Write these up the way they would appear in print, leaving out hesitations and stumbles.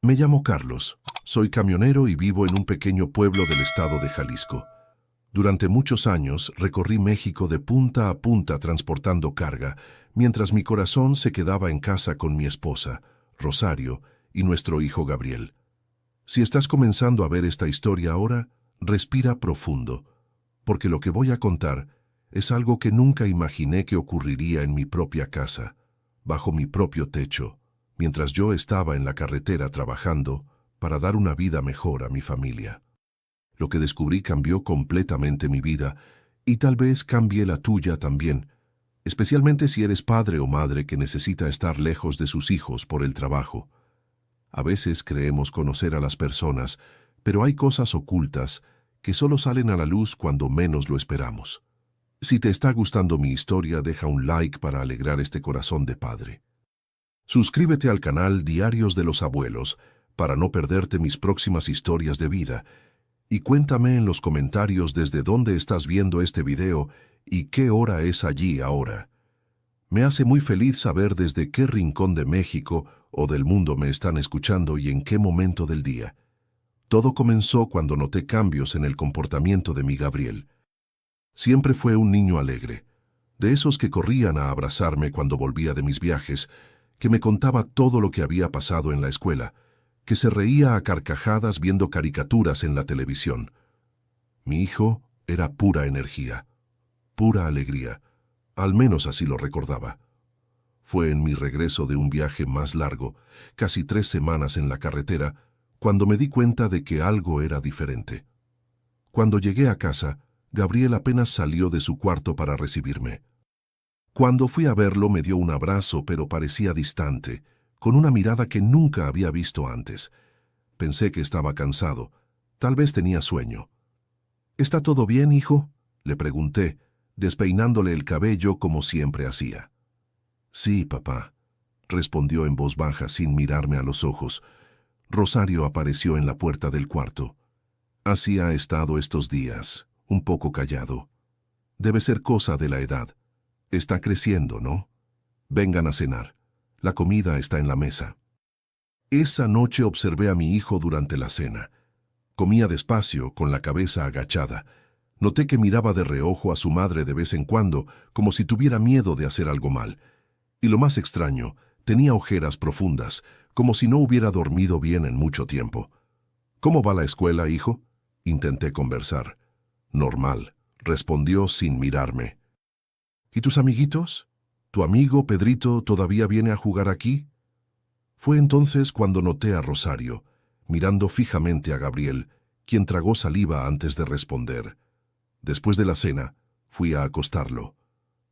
Me llamo Carlos, soy camionero y vivo en un pequeño pueblo del estado de Jalisco. Durante muchos años recorrí México de punta a punta transportando carga, mientras mi corazón se quedaba en casa con mi esposa, Rosario, y nuestro hijo Gabriel. Si estás comenzando a ver esta historia ahora, respira profundo, porque lo que voy a contar es algo que nunca imaginé que ocurriría en mi propia casa, bajo mi propio techo, mientras yo estaba en la carretera trabajando para dar una vida mejor a mi familia. Lo que descubrí cambió completamente mi vida y tal vez cambie la tuya también, especialmente si eres padre o madre que necesita estar lejos de sus hijos por el trabajo. A veces creemos conocer a las personas, pero hay cosas ocultas que solo salen a la luz cuando menos lo esperamos. Si te está gustando mi historia, deja un like para alegrar este corazón de padre. Suscríbete al canal Diarios de los Abuelos para no perderte mis próximas historias de vida y cuéntame en los comentarios desde dónde estás viendo este video y qué hora es allí ahora. Me hace muy feliz saber desde qué rincón de México o del mundo me están escuchando y en qué momento del día. Todo comenzó cuando noté cambios en el comportamiento de mi Gabriel. Siempre fue un niño alegre, de esos que corrían a abrazarme cuando volvía de mis viajes, que me contaba todo lo que había pasado en la escuela, que se reía a carcajadas viendo caricaturas en la televisión. Mi hijo era pura energía, pura alegría, al menos así lo recordaba. Fue en mi regreso de un viaje más largo, casi 3 semanas en la carretera, cuando me di cuenta de que algo era diferente. Cuando llegué a casa, Gabriel apenas salió de su cuarto para recibirme. Cuando fui a verlo me dio un abrazo, pero parecía distante, con una mirada que nunca había visto antes. Pensé que estaba cansado, tal vez tenía sueño. ¿Está todo bien, hijo?, le pregunté, despeinándole el cabello como siempre hacía. Sí, papá, respondió en voz baja sin mirarme a los ojos. Rosario apareció en la puerta del cuarto. Así ha estado estos días, un poco callado. Debe ser cosa de la edad. Está creciendo, ¿no? Vengan a cenar. La comida está en la mesa. Esa noche observé a mi hijo durante la cena. Comía despacio, con la cabeza agachada. Noté que miraba de reojo a su madre de vez en cuando, como si tuviera miedo de hacer algo mal. Y lo más extraño, tenía ojeras profundas, como si no hubiera dormido bien en mucho tiempo. ¿Cómo va la escuela, hijo?, intenté conversar. Normal, respondió sin mirarme. ¿Y tus amiguitos? ¿Tu amigo Pedrito todavía viene a jugar aquí? Fue entonces cuando noté a Rosario, mirando fijamente a Gabriel, quien tragó saliva antes de responder. Después de la cena, fui a acostarlo.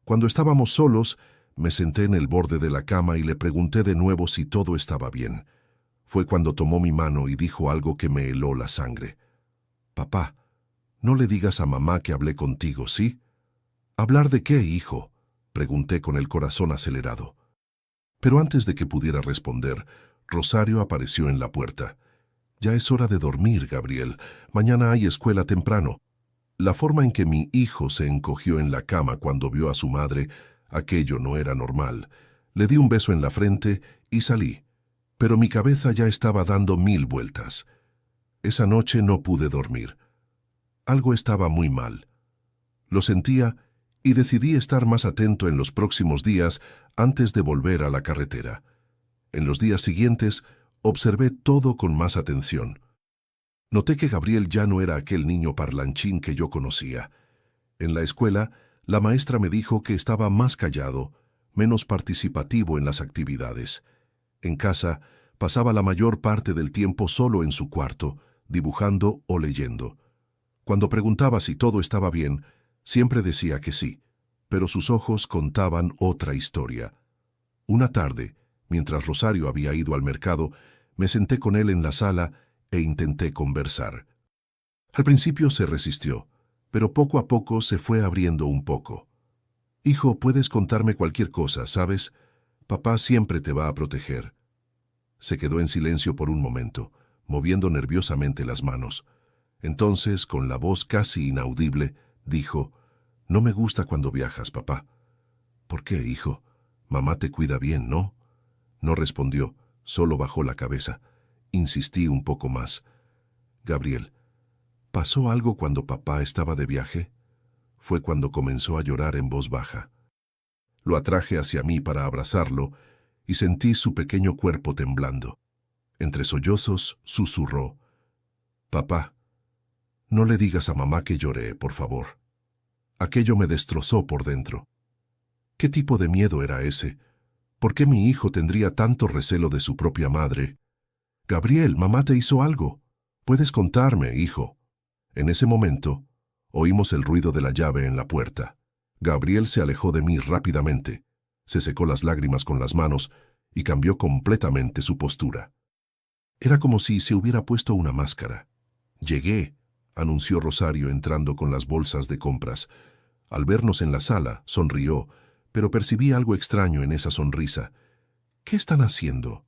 Cuando estábamos solos, me senté en el borde de la cama y le pregunté de nuevo si todo estaba bien. Fue cuando tomó mi mano y dijo algo que me heló la sangre. Papá, no le digas a mamá que hablé contigo, ¿sí? ¿Hablar de qué, hijo?, pregunté con el corazón acelerado. Pero antes de que pudiera responder, Rosario apareció en la puerta. Ya es hora de dormir, Gabriel. Mañana hay escuela temprano. La forma en que mi hijo se encogió en la cama cuando vio a su madre, aquello no era normal. Le di un beso en la frente y salí. Pero mi cabeza ya estaba dando 1000 vueltas. Esa noche no pude dormir. Algo estaba muy mal. Lo sentía y decidí estar más atento en los próximos días antes de volver a la carretera. En los días siguientes, observé todo con más atención. Noté que Gabriel ya no era aquel niño parlanchín que yo conocía. En la escuela, la maestra me dijo que estaba más callado, menos participativo en las actividades. En casa, pasaba la mayor parte del tiempo solo en su cuarto, dibujando o leyendo. Cuando preguntaba si todo estaba bien, siempre decía que sí, pero sus ojos contaban otra historia. Una tarde, mientras Rosario había ido al mercado, me senté con él en la sala e intenté conversar. Al principio se resistió, pero poco a poco se fue abriendo un poco. Hijo, puedes contarme cualquier cosa, ¿sabes? Papá siempre te va a proteger. Se quedó en silencio por un momento, moviendo nerviosamente las manos. Entonces, con la voz casi inaudible, dijo: No me gusta cuando viajas, papá. ¿Por qué, hijo? Mamá te cuida bien, ¿no? No respondió, solo bajó la cabeza. Insistí un poco más. Gabriel, ¿pasó algo cuando papá estaba de viaje? Fue cuando comenzó a llorar en voz baja. Lo atraje hacia mí para abrazarlo y sentí su pequeño cuerpo temblando. Entre sollozos, susurró: «Papá, no le digas a mamá que lloré, por favor». Aquello me destrozó por dentro. ¿Qué tipo de miedo era ese? ¿Por qué mi hijo tendría tanto recelo de su propia madre? «Gabriel, mamá te hizo algo. Puedes contarme, hijo». En ese momento, oímos el ruido de la llave en la puerta. Gabriel se alejó de mí rápidamente, se secó las lágrimas con las manos y cambió completamente su postura. Era como si se hubiera puesto una máscara. «Llegué», anunció Rosario entrando con las bolsas de compras. Al vernos en la sala, sonrió, pero percibí algo extraño en esa sonrisa. «¿Qué están haciendo?»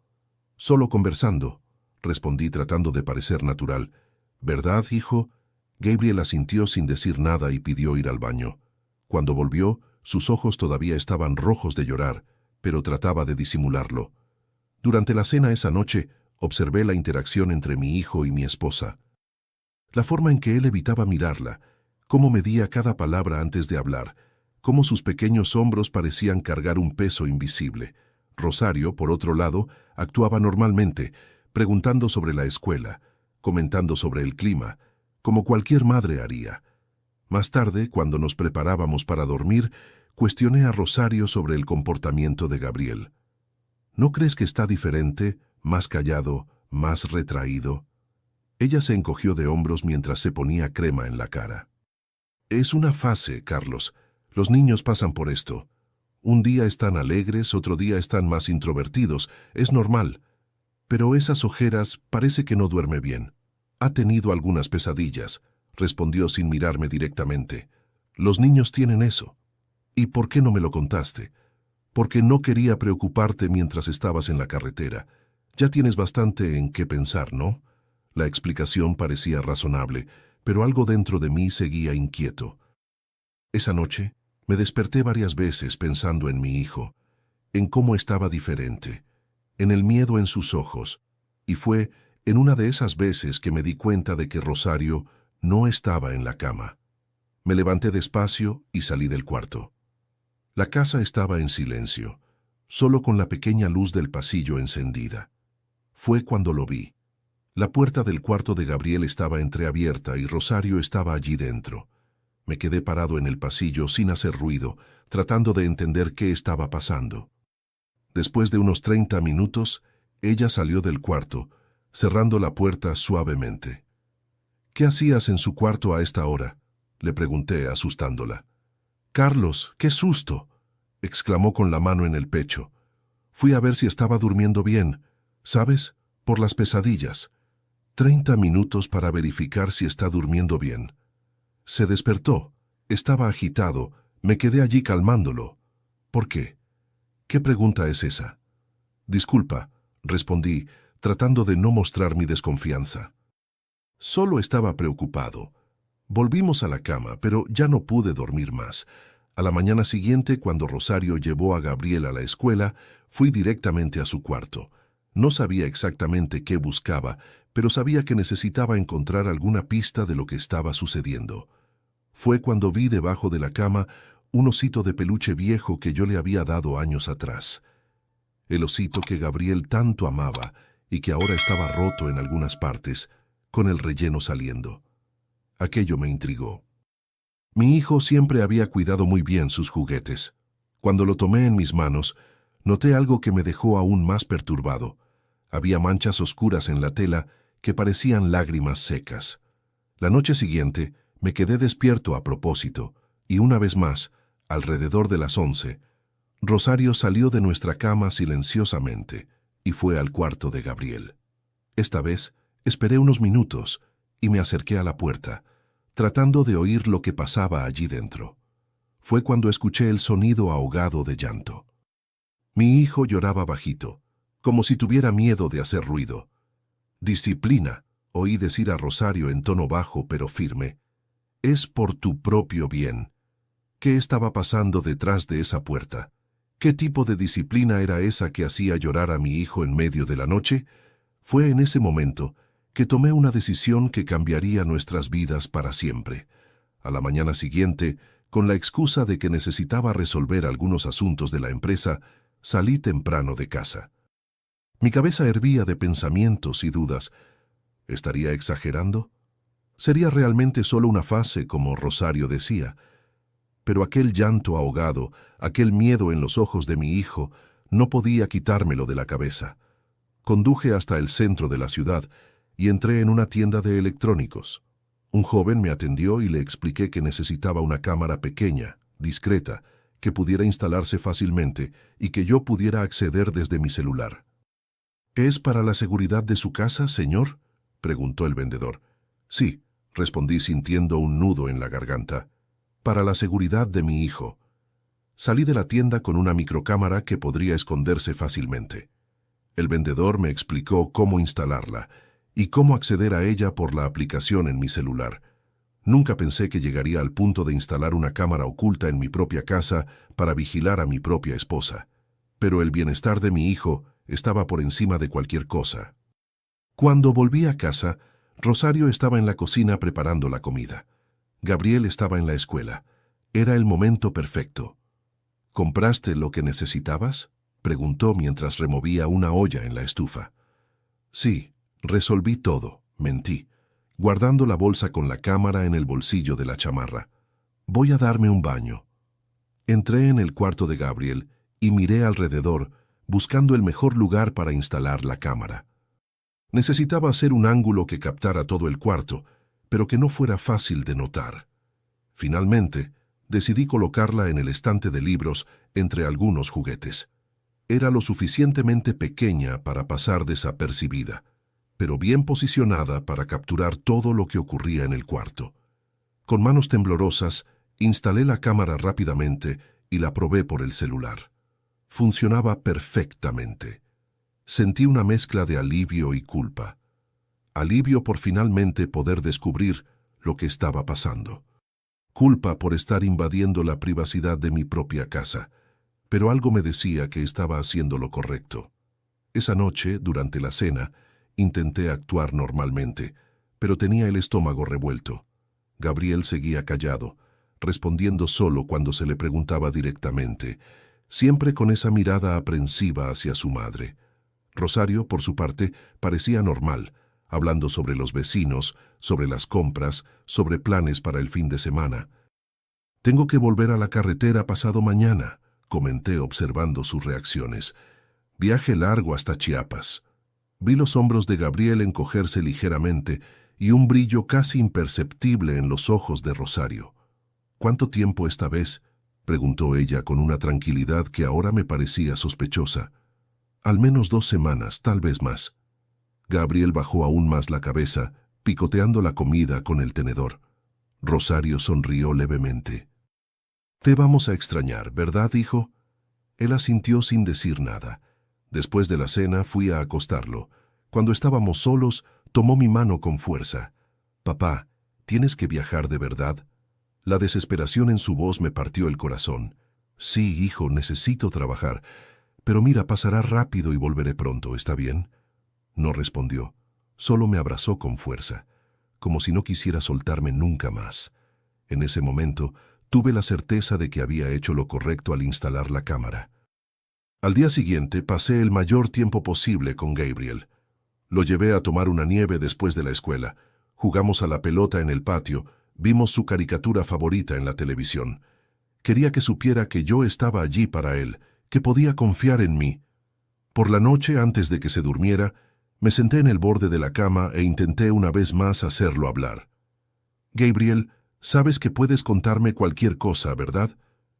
«Solo conversando», respondí tratando de parecer natural. «¿Verdad, hijo?» Gabriel asintió sin decir nada y pidió ir al baño. Cuando volvió, sus ojos todavía estaban rojos de llorar, pero trataba de disimularlo. Durante la cena esa noche, observé la interacción entre mi hijo y mi esposa. La forma en que él evitaba mirarla, cómo medía cada palabra antes de hablar, cómo sus pequeños hombros parecían cargar un peso invisible. Rosario, por otro lado, actuaba normalmente, preguntando sobre la escuela, comentando sobre el clima, como cualquier madre haría. Más tarde, cuando nos preparábamos para dormir, cuestioné a Rosario sobre el comportamiento de Gabriel. «¿No crees que está diferente, más callado, más retraído?» Ella se encogió de hombros mientras se ponía crema en la cara. «Es una fase, Carlos. Los niños pasan por esto. Un día están alegres, otro día están más introvertidos. Es normal. Pero esas ojeras parece que no duerme bien. Ha tenido algunas pesadillas», respondió sin mirarme directamente. «Los niños tienen eso. ¿Y por qué no me lo contaste?» «Porque no quería preocuparte mientras estabas en la carretera. Ya tienes bastante en qué pensar, ¿no?» La explicación parecía razonable, pero algo dentro de mí seguía inquieto. Esa noche me desperté varias veces pensando en mi hijo, en cómo estaba diferente, en el miedo en sus ojos, y fue en una de esas veces que me di cuenta de que Rosario no estaba en la cama. Me levanté despacio y salí del cuarto. La casa estaba en silencio, solo con la pequeña luz del pasillo encendida. Fue cuando lo vi. La puerta del cuarto de Gabriel estaba entreabierta y Rosario estaba allí dentro. Me quedé parado en el pasillo sin hacer ruido, tratando de entender qué estaba pasando. Después de unos 30 minutos, ella salió del cuarto, cerrando la puerta suavemente. «¿Qué hacías en su cuarto a esta hora?», le pregunté, asustándola. «Carlos, qué susto», exclamó con la mano en el pecho. «Fui a ver si estaba durmiendo bien, ¿sabes? Por las pesadillas. 30 minutos para verificar si está durmiendo bien». Se despertó. Estaba agitado. Me quedé allí calmándolo. «¿Por qué? ¿Qué pregunta es esa?» «Disculpa», respondí, tratando de no mostrar mi desconfianza. Solo estaba preocupado. Volvimos a la cama, pero ya no pude dormir más. A la mañana siguiente, cuando Rosario llevó a Gabriel a la escuela, fui directamente a su cuarto. No sabía exactamente qué buscaba, pero sabía que necesitaba encontrar alguna pista de lo que estaba sucediendo. Fue cuando vi debajo de la cama un osito de peluche viejo que yo le había dado años atrás. El osito que Gabriel tanto amaba y que ahora estaba roto en algunas partes, con el relleno saliendo. Aquello me intrigó. Mi hijo siempre había cuidado muy bien sus juguetes. Cuando lo tomé en mis manos, noté algo que me dejó aún más perturbado. Había manchas oscuras en la tela que parecían lágrimas secas. La noche siguiente me quedé despierto a propósito, y una vez más, alrededor de las 11, Rosario salió de nuestra cama silenciosamente y fue al cuarto de Gabriel. Esta vez esperé unos minutos y me acerqué a la puerta, tratando de oír lo que pasaba allí dentro. Fue cuando escuché el sonido ahogado de llanto. Mi hijo lloraba bajito, como si tuviera miedo de hacer ruido. «Disciplina», oí decir a Rosario en tono bajo pero firme. «Es por tu propio bien». ¿Qué estaba pasando detrás de esa puerta? ¿Qué tipo de disciplina era esa que hacía llorar a mi hijo en medio de la noche? Fue en ese momento que tomé una decisión que cambiaría nuestras vidas para siempre. A la mañana siguiente, con la excusa de que necesitaba resolver algunos asuntos de la empresa, salí temprano de casa. Mi cabeza hervía de pensamientos y dudas. ¿Estaría exagerando? ¿Sería realmente solo una fase, como Rosario decía? Pero aquel llanto ahogado, aquel miedo en los ojos de mi hijo, no podía quitármelo de la cabeza. Conduje hasta el centro de la ciudad y entré en una tienda de electrónicos. Un joven me atendió y le expliqué que necesitaba una cámara pequeña, discreta, que pudiera instalarse fácilmente y que yo pudiera acceder desde mi celular. ¿Es para la seguridad de su casa, señor?, preguntó el vendedor. Sí, respondí sintiendo un nudo en la garganta. Para la seguridad de mi hijo. Salí de la tienda con una microcámara que podría esconderse fácilmente. El vendedor me explicó cómo instalarla y cómo acceder a ella por la aplicación en mi celular. Nunca pensé que llegaría al punto de instalar una cámara oculta en mi propia casa para vigilar a mi propia esposa. Pero el bienestar de mi hijo estaba por encima de cualquier cosa. Cuando volví a casa, Rosario estaba en la cocina preparando la comida. Gabriel estaba en la escuela. Era el momento perfecto. ¿Compraste lo que necesitabas?, preguntó mientras removía una olla en la estufa. Sí, resolví todo, mentí, guardando la bolsa con la cámara en el bolsillo de la chamarra. Voy a darme un baño. Entré en el cuarto de Gabriel y miré alrededor, buscando el mejor lugar para instalar la cámara. Necesitaba hacer un ángulo que captara todo el cuarto, pero que no fuera fácil de notar. Finalmente, decidí colocarla en el estante de libros entre algunos juguetes. Era lo suficientemente pequeña para pasar desapercibida, pero bien posicionada para capturar todo lo que ocurría en el cuarto. Con manos temblorosas, instalé la cámara rápidamente y la probé por el celular. Funcionaba perfectamente. Sentí una mezcla de alivio y culpa. Alivio por finalmente poder descubrir lo que estaba pasando. Culpa por estar invadiendo la privacidad de mi propia casa, pero algo me decía que estaba haciendo lo correcto. Esa noche, durante la cena, intenté actuar normalmente, pero tenía el estómago revuelto. Gabriel seguía callado, respondiendo solo cuando se le preguntaba directamente, siempre con esa mirada aprensiva hacia su madre. Rosario, por su parte, parecía normal, hablando sobre los vecinos, sobre las compras, sobre planes para el fin de semana. «Tengo que volver a la carretera pasado mañana», comenté observando sus reacciones. «Viaje largo hasta Chiapas». Vi los hombros de Gabriel encogerse ligeramente y un brillo casi imperceptible en los ojos de Rosario. «¿Cuánto tiempo esta vez?», preguntó ella con una tranquilidad que ahora me parecía sospechosa. «Al menos 2 semanas, tal vez más». Gabriel bajó aún más la cabeza, picoteando la comida con el tenedor. Rosario sonrió levemente. «Te vamos a extrañar, ¿verdad, hijo?». Él asintió sin decir nada. Después de la cena fui a acostarlo. Cuando estábamos solos, tomó mi mano con fuerza. «Papá, ¿tienes que viajar de verdad?». La desesperación en su voz me partió el corazón. «Sí, hijo, necesito trabajar. Pero mira, pasará rápido y volveré pronto, ¿está bien?». No respondió. Solo me abrazó con fuerza, como si no quisiera soltarme nunca más. En ese momento, tuve la certeza de que había hecho lo correcto al instalar la cámara. Al día siguiente pasé el mayor tiempo posible con Gabriel. Lo llevé a tomar una nieve después de la escuela. Jugamos a la pelota en el patio, vimos su caricatura favorita en la televisión. Quería que supiera que yo estaba allí para él, que podía confiar en mí. Por la noche, antes de que se durmiera, me senté en el borde de la cama e intenté una vez más hacerlo hablar. «Gabriel, sabes que puedes contarme cualquier cosa, ¿verdad?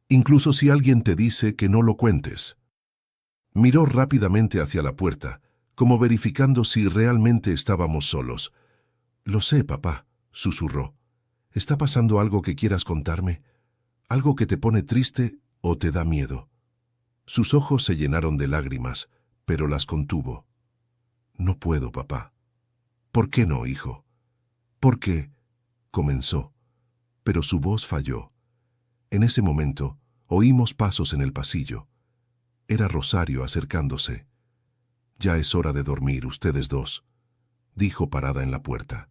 Incluso si alguien te dice que no lo cuentes». Miró rápidamente hacia la puerta, como verificando si realmente estábamos solos. «Lo sé, papá», susurró. «¿Está pasando algo que quieras contarme? ¿Algo que te pone triste o te da miedo?». Sus ojos se llenaron de lágrimas, pero las contuvo. «No puedo, papá». «¿Por qué no, hijo?». «¿Por qué?», comenzó, pero su voz falló. En ese momento, oímos pasos en el pasillo. Era Rosario acercándose. Ya es hora de dormir, ustedes dos, dijo parada en la puerta.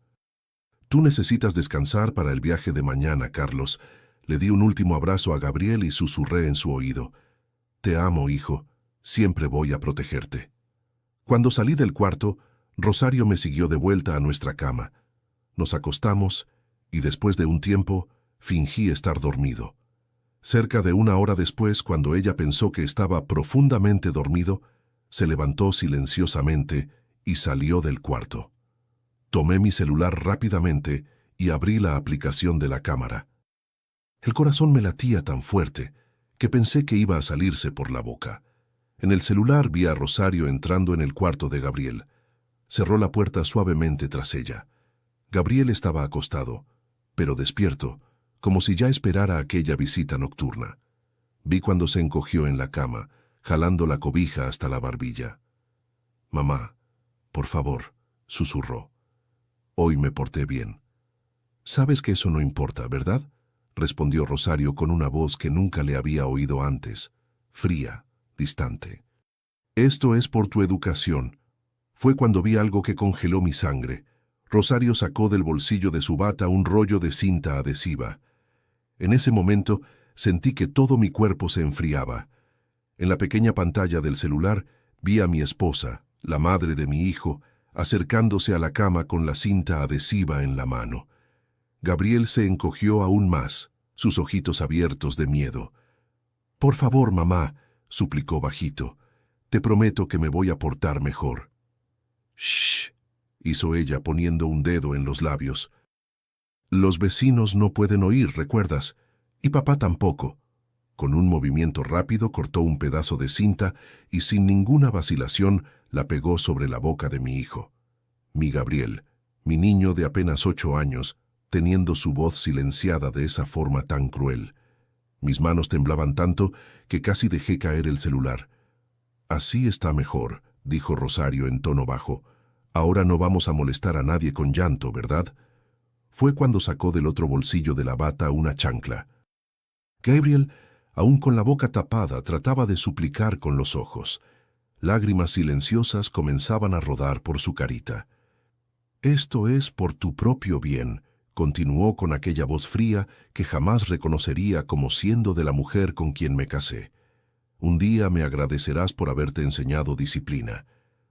Tú necesitas descansar para el viaje de mañana, Carlos. Le di un último abrazo a Gabriel y susurré en su oído. Te amo, hijo. Siempre voy a protegerte. Cuando salí del cuarto, Rosario me siguió de vuelta a nuestra cama. Nos acostamos y después de un tiempo fingí estar dormido. Cerca de una hora después, cuando ella pensó que estaba profundamente dormido, se levantó silenciosamente y salió del cuarto. Tomé mi celular rápidamente y abrí la aplicación de la cámara. El corazón me latía tan fuerte que pensé que iba a salirse por la boca. En el celular vi a Rosario entrando en el cuarto de Gabriel. Cerró la puerta suavemente tras ella. Gabriel estaba acostado, pero despierto, como si ya esperara aquella visita nocturna. Vi cuando se encogió en la cama, jalando la cobija hasta la barbilla. «Mamá, por favor», susurró. «Hoy me porté bien». «Sabes que eso no importa, ¿verdad?», respondió Rosario con una voz que nunca le había oído antes, fría, distante. «Esto es por tu educación». Fue cuando vi algo que congeló mi sangre. Rosario sacó del bolsillo de su bata un rollo de cinta adhesiva. En ese momento sentí que todo mi cuerpo se enfriaba. En la pequeña pantalla del celular vi a mi esposa, la madre de mi hijo, acercándose a la cama con la cinta adhesiva en la mano. Gabriel se encogió aún más, sus ojitos abiertos de miedo. «Por favor, mamá», suplicó bajito, «te prometo que me voy a portar mejor». «Shh», hizo ella poniendo un dedo en los labios. «Los vecinos no pueden oír, ¿recuerdas? Y papá tampoco». Con un movimiento rápido cortó un pedazo de cinta y sin ninguna vacilación la pegó sobre la boca de mi hijo. Mi Gabriel, mi niño de apenas 8 años, teniendo su voz silenciada de esa forma tan cruel. Mis manos temblaban tanto que casi dejé caer el celular. «Así está mejor», dijo Rosario en tono bajo. «Ahora no vamos a molestar a nadie con llanto, ¿verdad?». Fue cuando sacó del otro bolsillo de la bata una chancla. Gabriel, aún con la boca tapada, trataba de suplicar con los ojos. Lágrimas silenciosas comenzaban a rodar por su carita. «Esto es por tu propio bien», continuó con aquella voz fría que jamás reconocería como siendo de la mujer con quien me casé. «Un día me agradecerás por haberte enseñado disciplina».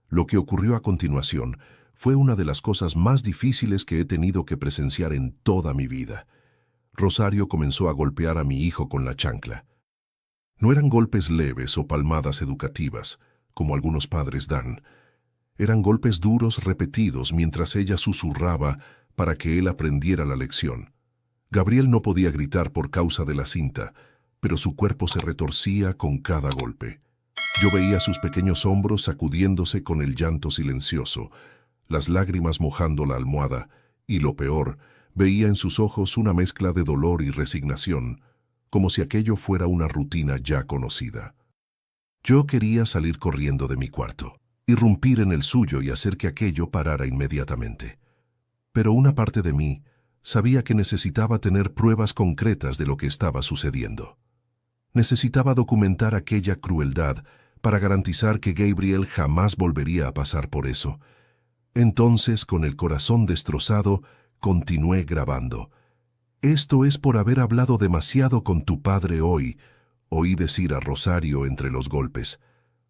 Lo que ocurrió a continuación fue una de las cosas más difíciles que he tenido que presenciar en toda mi vida. Rosario comenzó a golpear a mi hijo con la chancla. No eran golpes leves o palmadas educativas, como algunos padres dan. Eran golpes duros repetidos mientras ella susurraba para que él aprendiera la lección. Gabriel no podía gritar por causa de la cinta, pero su cuerpo se retorcía con cada golpe. Yo veía sus pequeños hombros sacudiéndose con el llanto silencioso, las lágrimas mojando la almohada, y lo peor, veía en sus ojos una mezcla de dolor y resignación, como si aquello fuera una rutina ya conocida. Yo quería salir corriendo de mi cuarto, irrumpir en el suyo y hacer que aquello parara inmediatamente. Pero una parte de mí sabía que necesitaba tener pruebas concretas de lo que estaba sucediendo. Necesitaba documentar aquella crueldad para garantizar que Gabriel jamás volvería a pasar por eso. Entonces, con el corazón destrozado, continué grabando. «Esto es por haber hablado demasiado con tu padre hoy», oí decir a Rosario entre los golpes.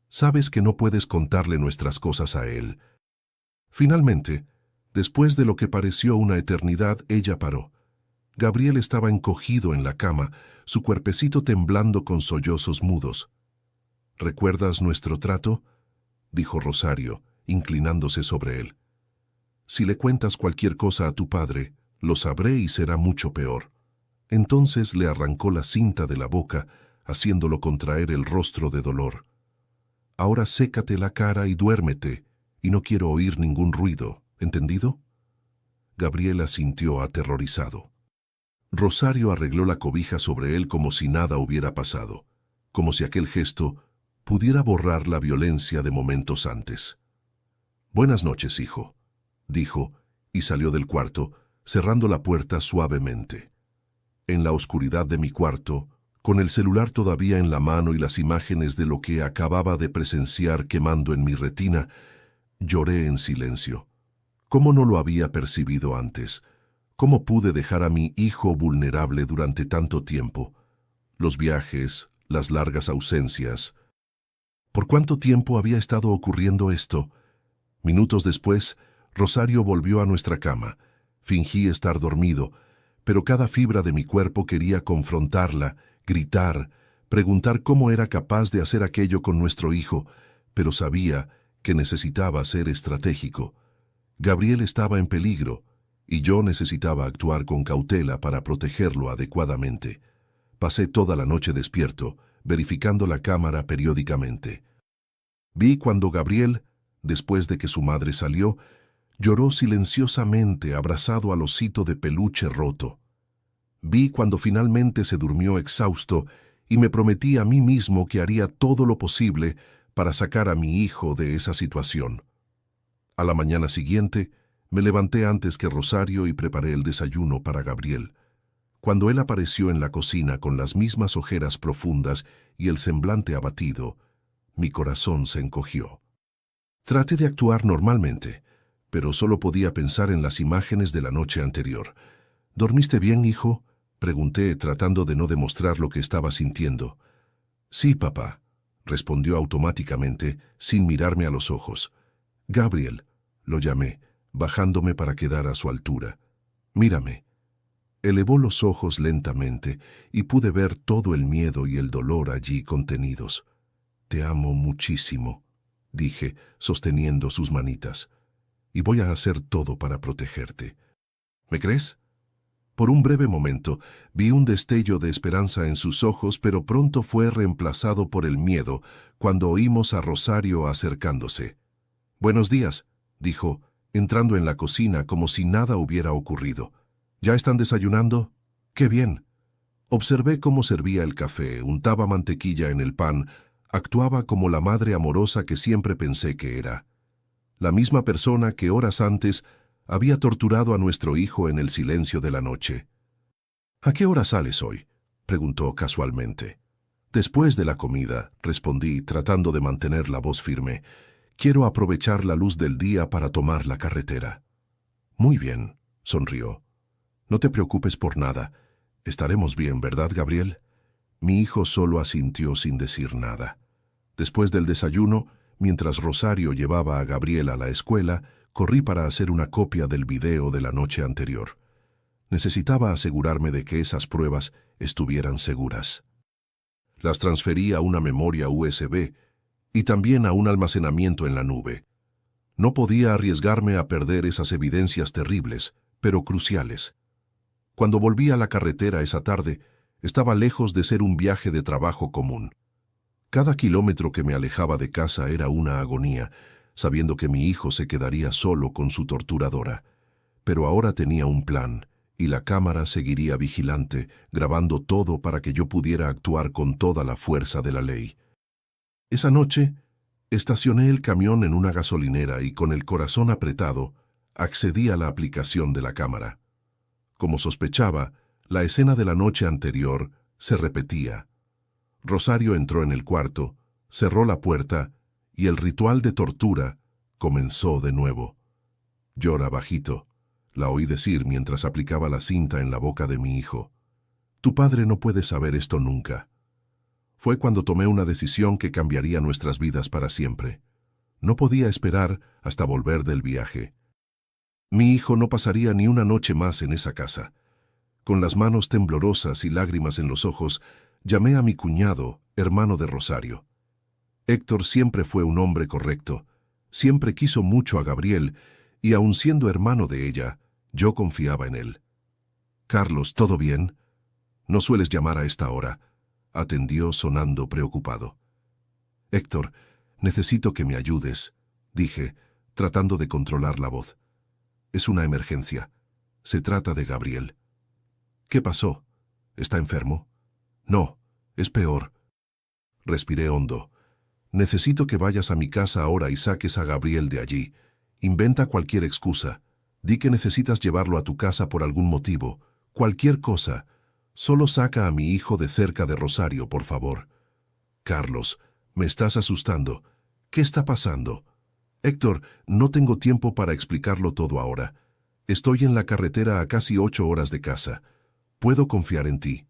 «Sabes que no puedes contarle nuestras cosas a él». Finalmente, después de lo que pareció una eternidad, ella paró. Gabriel estaba encogido en la cama, su cuerpecito temblando con sollozos mudos. «¿Recuerdas nuestro trato?», dijo Rosario, inclinándose sobre él. «Si le cuentas cualquier cosa a tu padre, lo sabré y será mucho peor». Entonces le arrancó la cinta de la boca, haciéndolo contraer el rostro de dolor. «Ahora sécate la cara y duérmete, y no quiero oír ningún ruido, ¿entendido?». Gabriel asintió aterrorizado. Rosario arregló la cobija sobre él como si nada hubiera pasado, como si aquel gesto pudiera borrar la violencia de momentos antes. «Buenas noches, hijo», dijo, y salió del cuarto, cerrando la puerta suavemente. En la oscuridad de mi cuarto, Con el celular todavía en la mano y las imágenes de lo que acababa de presenciar quemando en mi retina, lloré en silencio. ¿Cómo no lo había percibido antes? ¿Cómo pude dejar a mi hijo vulnerable durante tanto tiempo? Los viajes, las largas ausencias. ¿Por cuánto tiempo había estado ocurriendo esto? Minutos después, Rosario volvió a nuestra cama. Fingí estar dormido, pero cada fibra de mi cuerpo quería confrontarla, gritar, preguntar cómo era capaz de hacer aquello con nuestro hijo, pero sabía que necesitaba ser estratégico. Gabriel estaba en peligro, y yo necesitaba actuar con cautela para protegerlo adecuadamente. Pasé toda la noche despierto, verificando la cámara periódicamente. Vi cuando Gabriel, después de que su madre salió, lloró silenciosamente abrazado al osito de peluche roto. Vi cuando finalmente se durmió exhausto y me prometí a mí mismo que haría todo lo posible para sacar a mi hijo de esa situación. A la mañana siguiente, me levanté antes que Rosario y preparé el desayuno para Gabriel. Cuando él apareció en la cocina con las mismas ojeras profundas y el semblante abatido, mi corazón se encogió. Traté de actuar normalmente, pero solo podía pensar en las imágenes de la noche anterior. ¿Dormiste bien, hijo?, pregunté, tratando de no demostrar lo que estaba sintiendo. Sí, papá, respondió automáticamente, sin mirarme a los ojos. Gabriel, lo llamé, bajándome para quedar a su altura. Mírame. Elevó los ojos lentamente y pude ver todo el miedo y el dolor allí contenidos. Te amo muchísimo, dije, sosteniendo sus manitas, y voy a hacer todo para protegerte. ¿Me crees? Por un breve momento vi un destello de esperanza en sus ojos, pero pronto fue reemplazado por el miedo cuando oímos a Rosario acercándose. «Buenos días», dijo, entrando en la cocina como si nada hubiera ocurrido. «¿Ya están desayunando? ¡Qué bien!». Observé cómo servía el café, untaba mantequilla en el pan, actuaba como la madre amorosa que siempre pensé que era. La misma persona que horas antes había torturado a nuestro hijo en el silencio de la noche. «¿A qué hora sales hoy?», preguntó casualmente. «Después de la comida», respondí, tratando de mantener la voz firme. «Quiero aprovechar la luz del día para tomar la carretera». «Muy bien», sonrió. «No te preocupes por nada. Estaremos bien, ¿verdad, Gabriel?». Mi hijo solo asintió sin decir nada. Después del desayuno, mientras Rosario llevaba a Gabriel a la escuela, corrí para hacer una copia del video de la noche anterior. Necesitaba asegurarme de que esas pruebas estuvieran seguras. Las transferí a una memoria USB y también a un almacenamiento en la nube. No podía arriesgarme a perder esas evidencias terribles, pero cruciales. Cuando volví a la carretera esa tarde, estaba lejos de ser un viaje de trabajo común. Cada kilómetro que me alejaba de casa era una agonía, sabiendo que mi hijo se quedaría solo con su torturadora. Pero ahora tenía un plan, y la cámara seguiría vigilante, grabando todo para que yo pudiera actuar con toda la fuerza de la ley. Esa noche, estacioné el camión en una gasolinera y con el corazón apretado, accedí a la aplicación de la cámara. Como sospechaba, la escena de la noche anterior se repetía. Rosario entró en el cuarto, cerró la puerta y el ritual de tortura comenzó de nuevo. «Llora bajito», la oí decir mientras aplicaba la cinta en la boca de mi hijo. «Tu padre no puede saber esto nunca». Fue cuando tomé una decisión que cambiaría nuestras vidas para siempre. No podía esperar hasta volver del viaje. Mi hijo no pasaría ni una noche más en esa casa. Con las manos temblorosas y lágrimas en los ojos, llamé a mi cuñado, hermano de Rosario. Héctor siempre fue un hombre correcto, siempre quiso mucho a Gabriel, y aun siendo hermano de ella, yo confiaba en él. «Carlos, ¿todo bien?». «No sueles llamar a esta hora», atendió sonando preocupado. «Héctor, necesito que me ayudes», dije, tratando de controlar la voz. «Es una emergencia. Se trata de Gabriel». «¿Qué pasó? ¿Está enfermo?». «No, es peor». Respiré hondo. «Necesito que vayas a mi casa ahora y saques a Gabriel de allí. Inventa cualquier excusa. Di que necesitas llevarlo a tu casa por algún motivo. Cualquier cosa. Solo saca a mi hijo de cerca de Rosario, por favor. Carlos, me estás asustando. ¿Qué está pasando? Héctor, no tengo tiempo para explicarlo todo ahora. Estoy en la carretera a casi 8 horas de casa. ¿Puedo confiar en ti?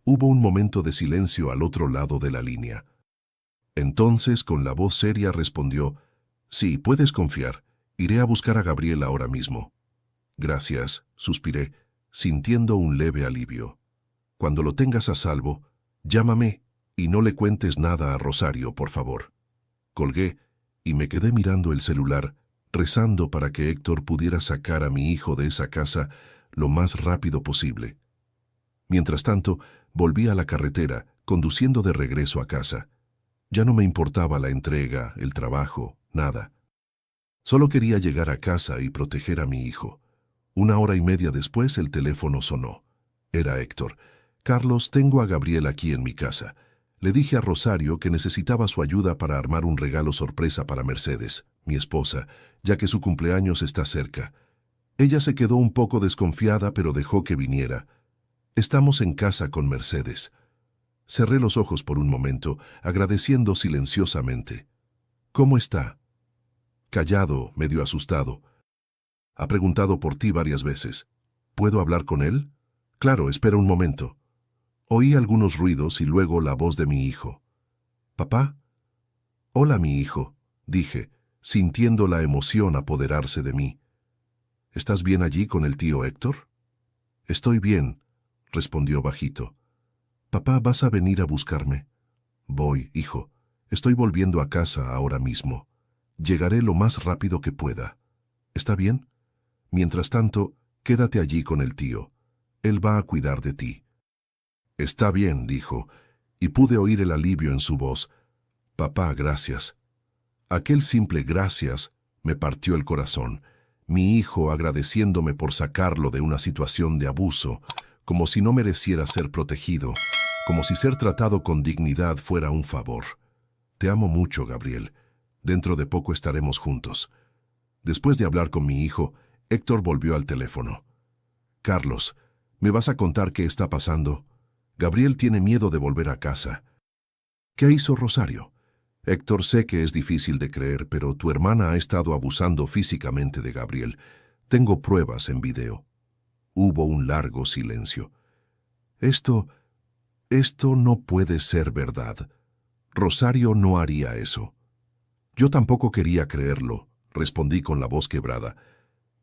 Hubo un momento de silencio al otro lado de la línea. Entonces, con la voz seria, respondió: sí, puedes confiar. Iré a buscar a Gabriel ahora mismo. Gracias, suspiré, sintiendo un leve alivio. Cuando lo tengas a salvo, llámame y no le cuentes nada a Rosario, por favor. Colgué y me quedé mirando el celular, rezando para que Héctor pudiera sacar a mi hijo de esa casa lo más rápido posible. Mientras tanto, volví a la carretera, conduciendo de regreso a casa. Ya no me importaba la entrega, el trabajo, nada. Solo quería llegar a casa y proteger a mi hijo. 1 hora y media después el teléfono sonó. Era Héctor. Carlos, tengo a Gabriel aquí en mi casa. Le dije a Rosario que necesitaba su ayuda para armar un regalo sorpresa para Mercedes, mi esposa, ya que su cumpleaños está cerca. Ella se quedó un poco desconfiada, pero dejó que viniera. Estamos en casa con Mercedes. Cerré los ojos por un momento, agradeciendo silenciosamente. ¿Cómo está? Callado, medio asustado. Ha preguntado por ti varias veces. ¿Puedo hablar con él? Claro, espera un momento. Oí algunos ruidos y luego la voz de mi hijo. ¿Papá? Hola, mi hijo, dije, sintiendo la emoción apoderarse de mí. ¿Estás bien allí con el tío Héctor? Estoy bien, respondió bajito. Papá, ¿vas a venir a buscarme? Voy, hijo. Estoy volviendo a casa ahora mismo. Llegaré lo más rápido que pueda. ¿Está bien? Mientras tanto, quédate allí con el tío. Él va a cuidar de ti. Está bien, dijo, y pude oír el alivio en su voz. Papá, gracias. Aquel simple gracias me partió el corazón. Mi hijo agradeciéndome por sacarlo de una situación de abuso, como si no mereciera ser protegido, como si ser tratado con dignidad fuera un favor. Te amo mucho, Gabriel. Dentro de poco estaremos juntos. Después de hablar con mi hijo, Héctor volvió al teléfono. Carlos, ¿me vas a contar qué está pasando? Gabriel tiene miedo de volver a casa. ¿Qué hizo Rosario? Héctor, sé que es difícil de creer, pero tu hermana ha estado abusando físicamente de Gabriel. Tengo pruebas en video. Hubo un largo silencio. Esto no puede ser verdad. Rosario no haría eso. Yo tampoco quería creerlo, respondí con la voz quebrada.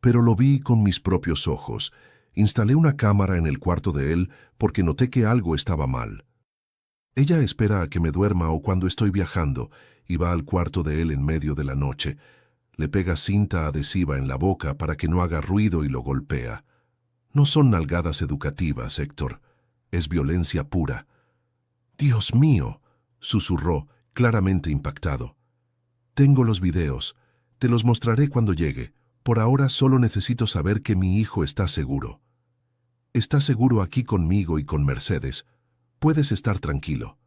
Pero lo vi con mis propios ojos. Instalé una cámara en el cuarto de él porque noté que algo estaba mal. Ella espera a que me duerma o cuando estoy viajando y va al cuarto de él en medio de la noche. Le pega cinta adhesiva en la boca para que no haga ruido y lo golpea. No son nalgadas educativas, Héctor. Es violencia pura. Dios mío, susurró, claramente impactado. Tengo los videos. Te los mostraré cuando llegue. Por ahora solo necesito saber que mi hijo está seguro. Está seguro aquí conmigo y con Mercedes. Puedes estar tranquilo.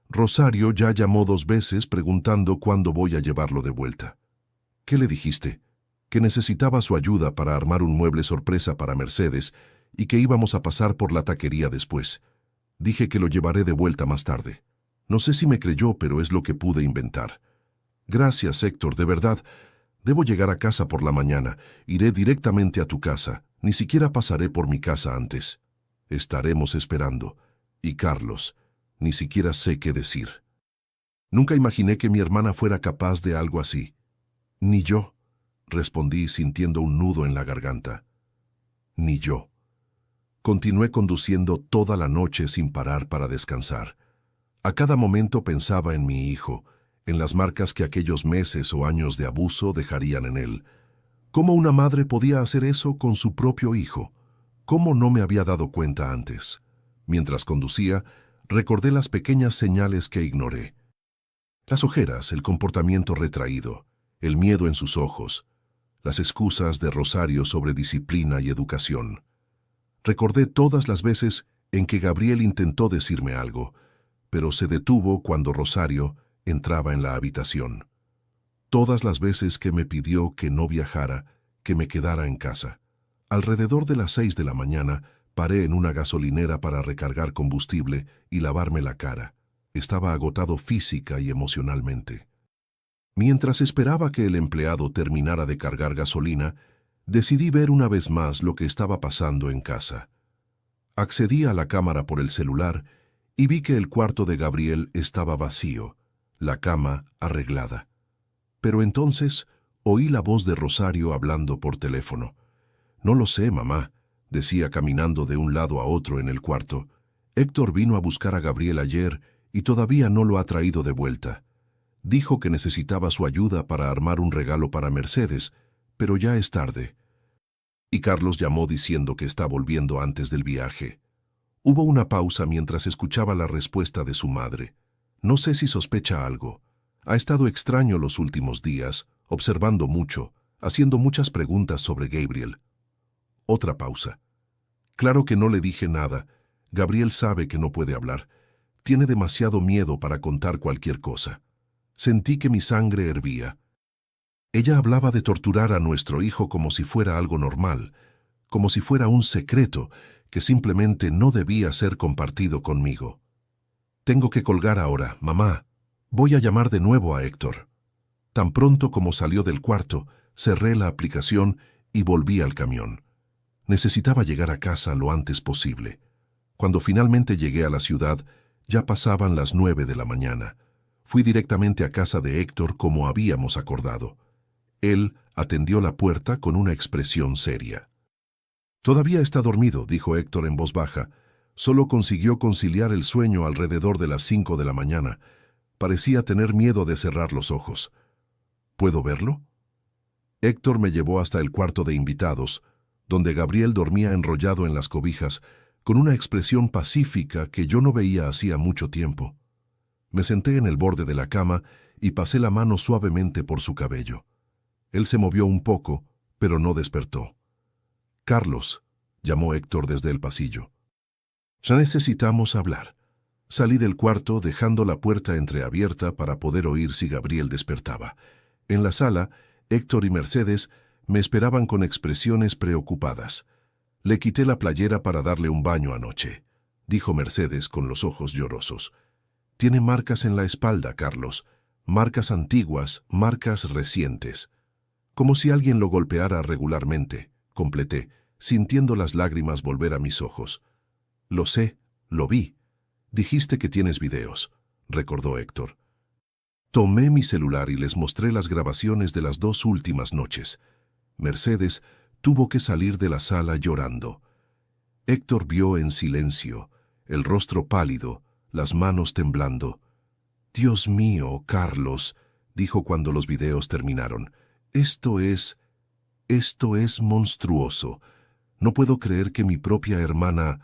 Rosario ya llamó 2 veces preguntando cuándo voy a llevarlo de vuelta. ¿Qué le dijiste? Que necesitaba su ayuda para armar un mueble sorpresa para Mercedes y que íbamos a pasar por la taquería después. Dije que lo llevaré de vuelta más tarde. No sé si me creyó, pero es lo que pude inventar. Gracias, Héctor, de verdad. Debo llegar a casa por la mañana. Iré directamente a tu casa. Ni siquiera pasaré por mi casa antes. Estaremos esperando. Y Carlos, ni siquiera sé qué decir. Nunca imaginé que mi hermana fuera capaz de algo así. Ni yo, respondí sintiendo un nudo en la garganta. Ni yo. Continué conduciendo toda la noche sin parar para descansar. A cada momento pensaba en mi hijo, en las marcas que aquellos meses o años de abuso dejarían en él. ¿Cómo una madre podía hacer eso con su propio hijo? ¿Cómo no me había dado cuenta antes? Mientras conducía, recordé las pequeñas señales que ignoré. Las ojeras, el comportamiento retraído, el miedo en sus ojos, las excusas de Rosario sobre disciplina y educación. Recordé todas las veces en que Gabriel intentó decirme algo, pero se detuvo cuando Rosario entraba en la habitación. Todas las veces que me pidió que no viajara, que me quedara en casa. Alrededor de las 6 de la mañana, Paré en una gasolinera para recargar combustible y lavarme la cara. Estaba agotado física y emocionalmente. Mientras esperaba que el empleado terminara de cargar gasolina, decidí ver una vez más lo que estaba pasando en casa. Accedí a la cámara por el celular y vi que el cuarto de Gabriel estaba vacío, la cama arreglada. Pero entonces oí la voz de Rosario hablando por teléfono. «No lo sé, mamá», decía caminando de un lado a otro en el cuarto. «Héctor vino a buscar a Gabriel ayer y todavía no lo ha traído de vuelta. Dijo que necesitaba su ayuda para armar un regalo para Mercedes, pero ya es tarde». Y Carlos llamó diciendo que está volviendo antes del viaje. Hubo una pausa mientras escuchaba la respuesta de su madre. No sé si sospecha algo. Ha estado extraño los últimos días, observando mucho, haciendo muchas preguntas sobre Gabriel. Otra pausa. Claro que no le dije nada. Gabriel sabe que no puede hablar. Tiene demasiado miedo para contar cualquier cosa. Sentí que mi sangre hervía. Ella hablaba de torturar a nuestro hijo como si fuera algo normal, como si fuera un secreto que simplemente no debía ser compartido conmigo. «Tengo que colgar ahora, mamá. Voy a llamar de nuevo a Héctor». Tan pronto como salió del cuarto, cerré la aplicación y volví al camión. Necesitaba llegar a casa lo antes posible. Cuando finalmente llegué a la ciudad, ya pasaban las 9 de la mañana. Fui directamente a casa de Héctor como habíamos acordado. Él atendió la puerta con una expresión seria. «Todavía está dormido», dijo Héctor en voz baja. Solo consiguió conciliar el sueño alrededor de las 5 de la mañana. Parecía tener miedo de cerrar los ojos. «¿Puedo verlo?» Héctor me llevó hasta el cuarto de invitados, donde Gabriel dormía enrollado en las cobijas, con una expresión pacífica que yo no veía hacía mucho tiempo. Me senté en el borde de la cama y pasé la mano suavemente por su cabello. Él se movió un poco, pero no despertó. «Carlos», llamó Héctor desde el pasillo. «Ya necesitamos hablar». Salí del cuarto dejando la puerta entreabierta para poder oír si Gabriel despertaba. En la sala, Héctor y Mercedes me esperaban con expresiones preocupadas. «Le quité la playera para darle un baño anoche», dijo Mercedes con los ojos llorosos. «Tiene marcas en la espalda, Carlos. Marcas antiguas, marcas recientes. Como si alguien lo golpeara regularmente», completé, sintiendo las lágrimas volver a mis ojos. «Lo sé, lo vi. Dijiste que tienes videos», recordó Héctor. Tomé mi celular y les mostré las grabaciones de las 2 últimas noches. Mercedes tuvo que salir de la sala llorando. Héctor vio en silencio, el rostro pálido, las manos temblando. «Dios mío, Carlos», dijo cuando los videos terminaron. Esto es monstruoso. No puedo creer que mi propia hermana...»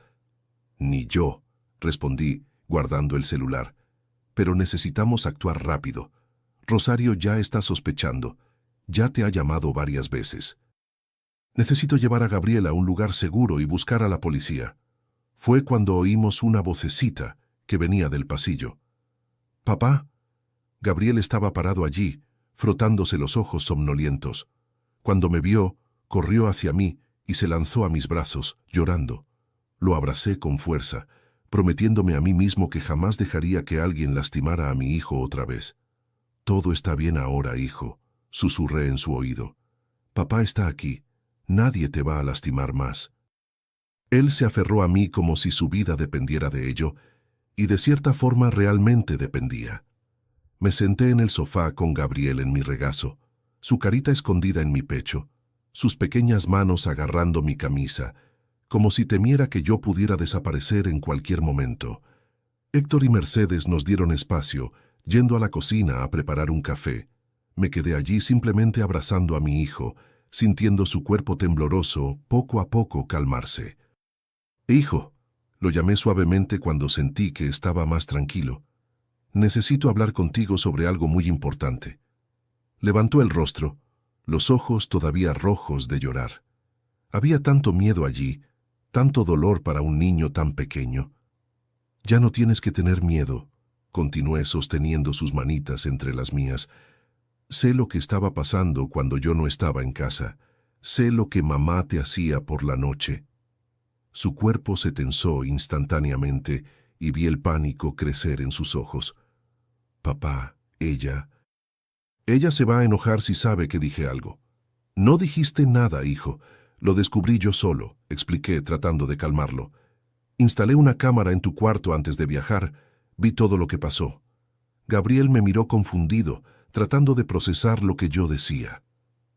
«Ni yo», respondí, guardando el celular. «Pero necesitamos actuar rápido. Rosario ya está sospechando. Ya te ha llamado varias veces. Necesito llevar a Gabriel a un lugar seguro y buscar a la policía». Fue cuando oímos una vocecita que venía del pasillo. «Papá». Gabriel estaba parado allí, frotándose los ojos somnolientos. Cuando me vio, corrió hacia mí y se lanzó a mis brazos, llorando. Lo abracé con fuerza, prometiéndome a mí mismo que jamás dejaría que alguien lastimara a mi hijo otra vez. «Todo está bien ahora, hijo», susurré en su oído. «Papá está aquí. Nadie te va a lastimar más». Él se aferró a mí como si su vida dependiera de ello, y de cierta forma realmente dependía. Me senté en el sofá con Gabriel en mi regazo, su carita escondida en mi pecho, sus pequeñas manos agarrando mi camisa, como si temiera que yo pudiera desaparecer en cualquier momento. Héctor y Mercedes nos dieron espacio, yendo a la cocina a preparar un café. Me quedé allí simplemente abrazando a mi hijo, sintiendo su cuerpo tembloroso poco a poco calmarse. «Hijo», lo llamé suavemente cuando sentí que estaba más tranquilo. «Necesito hablar contigo sobre algo muy importante». Levantó el rostro, los ojos todavía rojos de llorar. Había tanto miedo allí, tanto dolor para un niño tan pequeño. «Ya no tienes que tener miedo», continué sosteniendo sus manitas entre las mías. «Sé lo que estaba pasando cuando yo no estaba en casa. Sé lo que mamá te hacía por la noche». Su cuerpo se tensó instantáneamente y vi el pánico crecer en sus ojos. Papá, ella se va a enojar si sabe que dije algo. No dijiste nada, hijo. Lo descubrí yo solo, expliqué tratando de calmarlo. Instalé una cámara en tu cuarto antes de viajar. Vi todo lo que pasó. Gabriel me miró confundido, tratando de procesar lo que yo decía.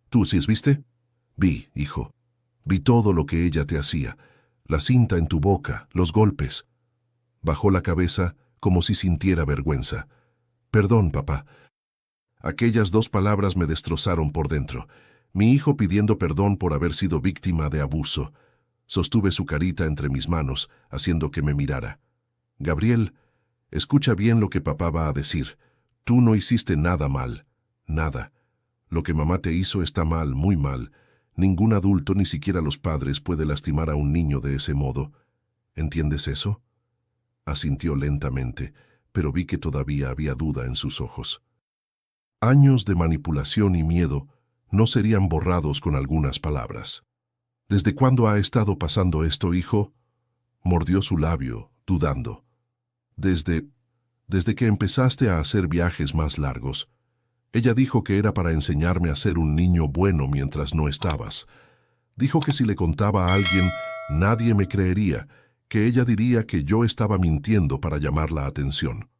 ¿Tú sí viste? Vi, hijo. Vi todo lo que ella te hacía. La cinta en tu boca, los golpes. Bajó la cabeza como si sintiera vergüenza. Perdón, papá. Aquellas 2 palabras me destrozaron por dentro. Mi hijo pidiendo perdón por haber sido víctima de abuso. Sostuve su carita entre mis manos, haciendo que me mirara. Gabriel, escucha bien lo que papá va a decir. Tú no hiciste nada mal. Nada. Lo que mamá te hizo está mal, muy mal. Ningún adulto, ni siquiera los padres, puede lastimar a un niño de ese modo. ¿Entiendes eso? Asintió lentamente, pero vi que todavía había duda en sus ojos. Años de manipulación y miedo no serían borrados con algunas palabras. ¿Desde cuándo ha estado pasando esto, hijo? Mordió su labio, dudando. Desde que empezaste a hacer viajes más largos. Ella dijo que era para enseñarme a ser un niño bueno mientras no estabas. Dijo que si le contaba a alguien, nadie me creería, que ella diría que yo estaba mintiendo para llamar la atención.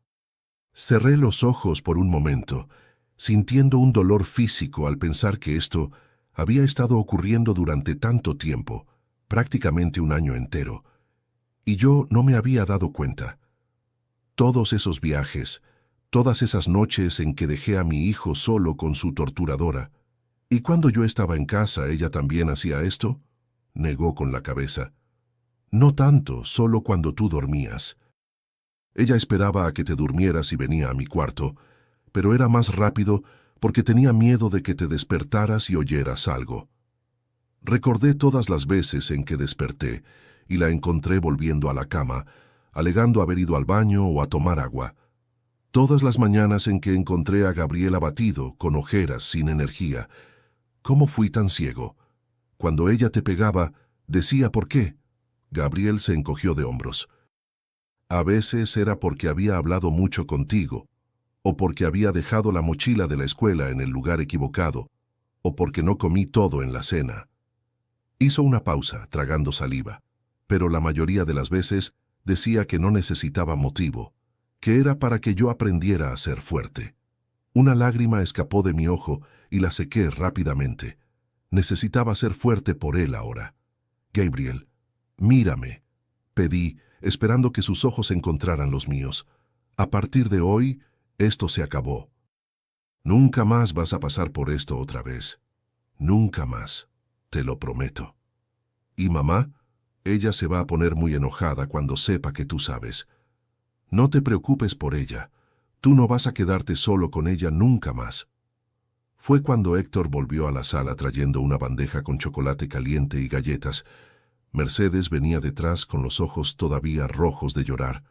Cerré los ojos por un momento, sintiendo un dolor físico al pensar que esto había estado ocurriendo durante tanto tiempo, prácticamente un año entero, y yo no me había dado cuenta. Todos esos viajes, todas esas noches en que dejé a mi hijo solo con su torturadora, ¿y cuando yo estaba en casa ella también hacía esto? Negó con la cabeza. No tanto, solo cuando tú dormías. Ella esperaba a que te durmieras y venía a mi cuarto, pero era más rápido porque tenía miedo de que te despertaras y oyeras algo. Recordé todas las veces en que desperté y la encontré volviendo a la cama, alegando haber ido al baño o a tomar agua. Todas las mañanas en que encontré a Gabriel abatido, con ojeras, sin energía. ¿Cómo fui tan ciego? Cuando ella te pegaba, decía por qué. Gabriel se encogió de hombros. A veces era porque había hablado mucho contigo, o porque había dejado la mochila de la escuela en el lugar equivocado, o porque no comí todo en la cena. Hizo una pausa, tragando saliva, pero la mayoría de las veces decía que no necesitaba motivo, que era para que yo aprendiera a ser fuerte. Una lágrima escapó de mi ojo y la sequé rápidamente. Necesitaba ser fuerte por él ahora. Gabriel, mírame, pedí, esperando que sus ojos encontraran los míos. A partir de hoy, esto se acabó. Nunca más vas a pasar por esto otra vez. Nunca más, te lo prometo. ¿Y mamá? Ella se va a poner muy enojada cuando sepa que tú sabes. No te preocupes por ella. Tú no vas a quedarte solo con ella nunca más. Fue cuando Héctor volvió a la sala trayendo una bandeja con chocolate caliente y galletas. Mercedes venía detrás con los ojos todavía rojos de llorar.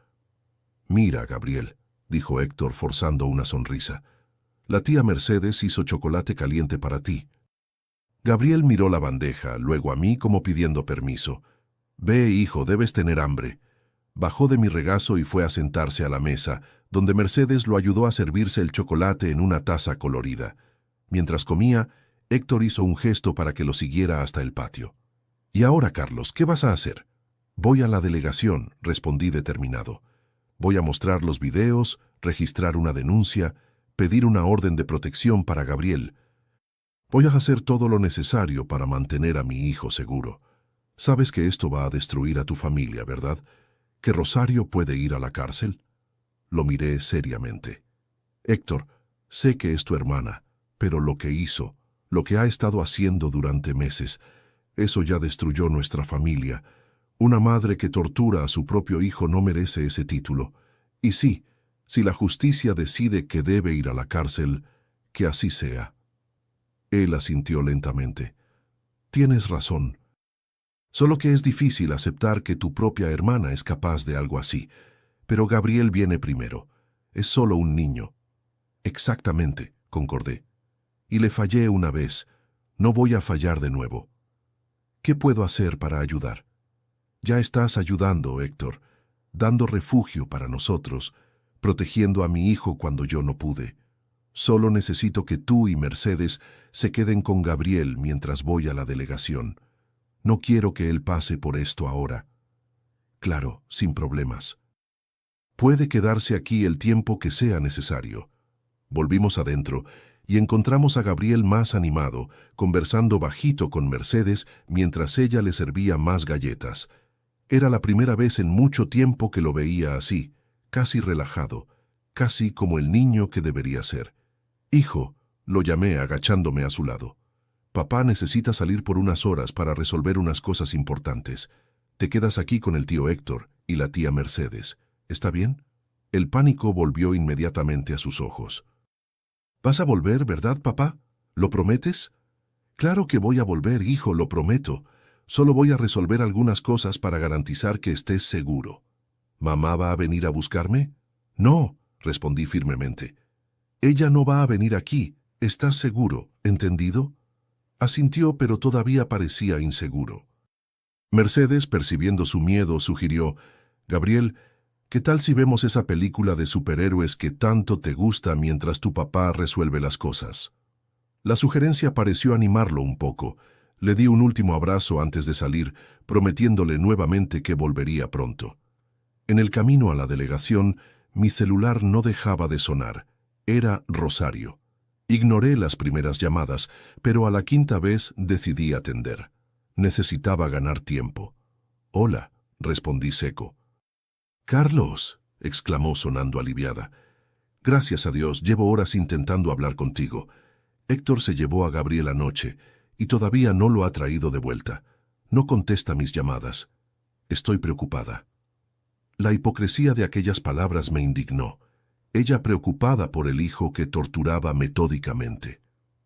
Mira, Gabriel, dijo Héctor forzando una sonrisa. La tía Mercedes hizo chocolate caliente para ti. Gabriel miró la bandeja, luego a mí como pidiendo permiso. Ve, hijo, debes tener hambre. Bajó de mi regazo y fue a sentarse a la mesa, donde Mercedes lo ayudó a servirse el chocolate en una taza colorida. Mientras comía, Héctor hizo un gesto para que lo siguiera hasta el patio. «¿Y ahora, Carlos, qué vas a hacer?» «Voy a la delegación», respondí determinado. «Voy a mostrar los videos, registrar una denuncia, pedir una orden de protección para Gabriel. Voy a hacer todo lo necesario para mantener a mi hijo seguro. Sabes que esto va a destruir a tu familia, ¿verdad? ¿Que Rosario puede ir a la cárcel?» Lo miré seriamente. «Héctor, sé que es tu hermana, pero lo que hizo, lo que ha estado haciendo durante meses, eso ya destruyó nuestra familia. Una madre que tortura a su propio hijo no merece ese título. Y sí, si la justicia decide que debe ir a la cárcel, que así sea». Él asintió lentamente. «Tienes razón. Solo que es difícil aceptar que tu propia hermana es capaz de algo así. Pero Gabriel viene primero. Es solo un niño». «Exactamente», concordé. «Y le fallé una vez. No voy a fallar de nuevo. ¿Qué puedo hacer para ayudar?» Ya estás ayudando, Héctor, dando refugio para nosotros, protegiendo a mi hijo cuando yo no pude. Solo necesito que tú y Mercedes se queden con Gabriel mientras voy a la delegación. No quiero que él pase por esto ahora. Claro, sin problemas. Puede quedarse aquí el tiempo que sea necesario. Volvimos adentro y encontramos a Gabriel más animado, conversando bajito con Mercedes mientras ella le servía más galletas. Era la primera vez en mucho tiempo que lo veía así, casi relajado, casi como el niño que debería ser. «Hijo», lo llamé agachándome a su lado. «Papá necesita salir por unas horas para resolver unas cosas importantes. Te quedas aquí con el tío Héctor y la tía Mercedes. ¿Está bien?» El pánico volvió inmediatamente a sus ojos. «¿Vas a volver, verdad, papá? ¿Lo prometes?» «Claro que voy a volver, hijo, lo prometo. Solo voy a resolver algunas cosas para garantizar que estés seguro». «¿Mamá va a venir a buscarme?» «No», respondí firmemente. «Ella no va a venir aquí. ¿Estás seguro? ¿Entendido?» Asintió, pero todavía parecía inseguro. Mercedes, percibiendo su miedo, sugirió: «Gabriel, ¿qué tal si vemos esa película de superhéroes que tanto te gusta mientras tu papá resuelve las cosas?» La sugerencia pareció animarlo un poco. Le di un último abrazo antes de salir, prometiéndole nuevamente que volvería pronto. En el camino a la delegación, mi celular no dejaba de sonar. Era Rosario. Ignoré las primeras llamadas, pero a la quinta vez decidí atender. Necesitaba ganar tiempo. «Hola», respondí seco. «Carlos», exclamó sonando aliviada. «Gracias a Dios, llevo horas intentando hablar contigo. Héctor se llevó a Gabriel anoche y todavía no lo ha traído de vuelta. No contesta mis llamadas. Estoy preocupada». La hipocresía de aquellas palabras me indignó. Ella preocupada por el hijo que torturaba metódicamente.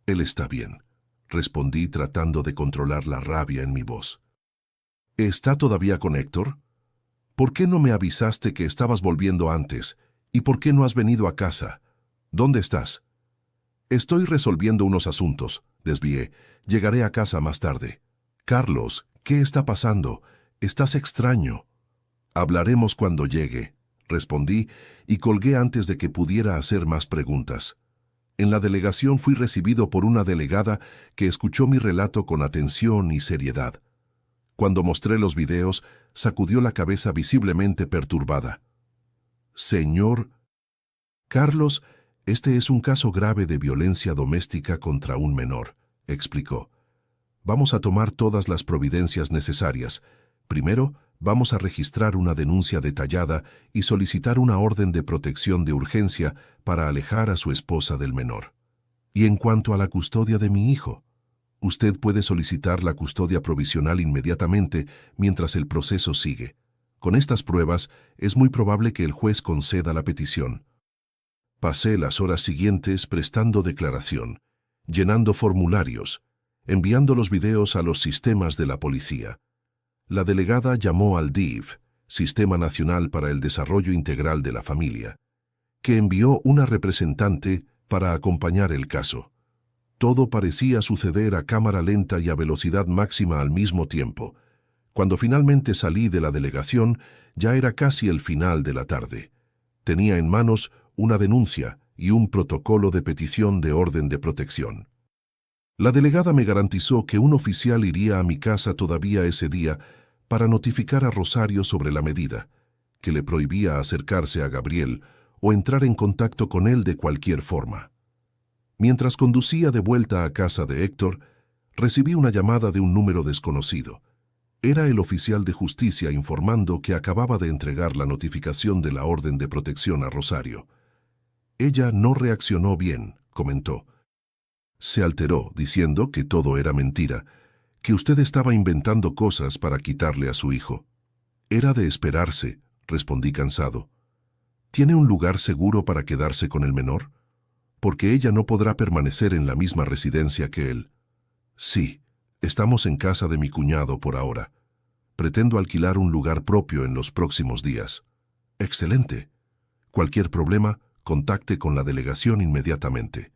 «Él está bien», respondí tratando de controlar la rabia en mi voz. «¿Está todavía con Héctor? ¿Por qué no me avisaste que estabas volviendo antes? ¿Y por qué no has venido a casa? ¿Dónde estás?» «Estoy resolviendo unos asuntos», desvié. «Llegaré a casa más tarde». «Carlos, ¿qué está pasando? Estás extraño». «Hablaremos cuando llegue», respondí y colgué antes de que pudiera hacer más preguntas. En la delegación fui recibido por una delegada que escuchó mi relato con atención y seriedad. Cuando mostré los videos, sacudió la cabeza visiblemente perturbada. «Señor Carlos, este es un caso grave de violencia doméstica contra un menor», explicó. «Vamos a tomar todas las providencias necesarias. Primero, vamos a registrar una denuncia detallada y solicitar una orden de protección de urgencia para alejar a su esposa del menor. Y en cuanto a la custodia de mi hijo, usted puede solicitar la custodia provisional inmediatamente mientras el proceso sigue. Con estas pruebas, es muy probable que el juez conceda la petición». Pasé las horas siguientes prestando declaración, llenando formularios, enviando los videos a los sistemas de la policía. La delegada llamó al DIF, Sistema Nacional para el Desarrollo Integral de la Familia, que envió una representante para acompañar el caso. Todo parecía suceder a cámara lenta y a velocidad máxima al mismo tiempo. Cuando finalmente salí de la delegación, ya era casi el final de la tarde. Tenía en manos una denuncia y un protocolo de petición de orden de protección. La delegada me garantizó que un oficial iría a mi casa todavía ese día para notificar a Rosario sobre la medida, que le prohibía acercarse a Gabriel o entrar en contacto con él de cualquier forma. Mientras conducía de vuelta a casa de Héctor, recibí una llamada de un número desconocido. Era el oficial de justicia informando que acababa de entregar la notificación de la orden de protección a Rosario. «Ella no reaccionó bien», comentó. «Se alteró diciendo que todo era mentira, que usted estaba inventando cosas para quitarle a su hijo». «Era de esperarse», respondí cansado. «¿Tiene un lugar seguro para quedarse con el menor? Porque ella no podrá permanecer en la misma residencia que él». «Sí, estamos en casa de mi cuñado por ahora. Pretendo alquilar un lugar propio en los próximos días». «Excelente. Cualquier problema, contacte con la delegación inmediatamente».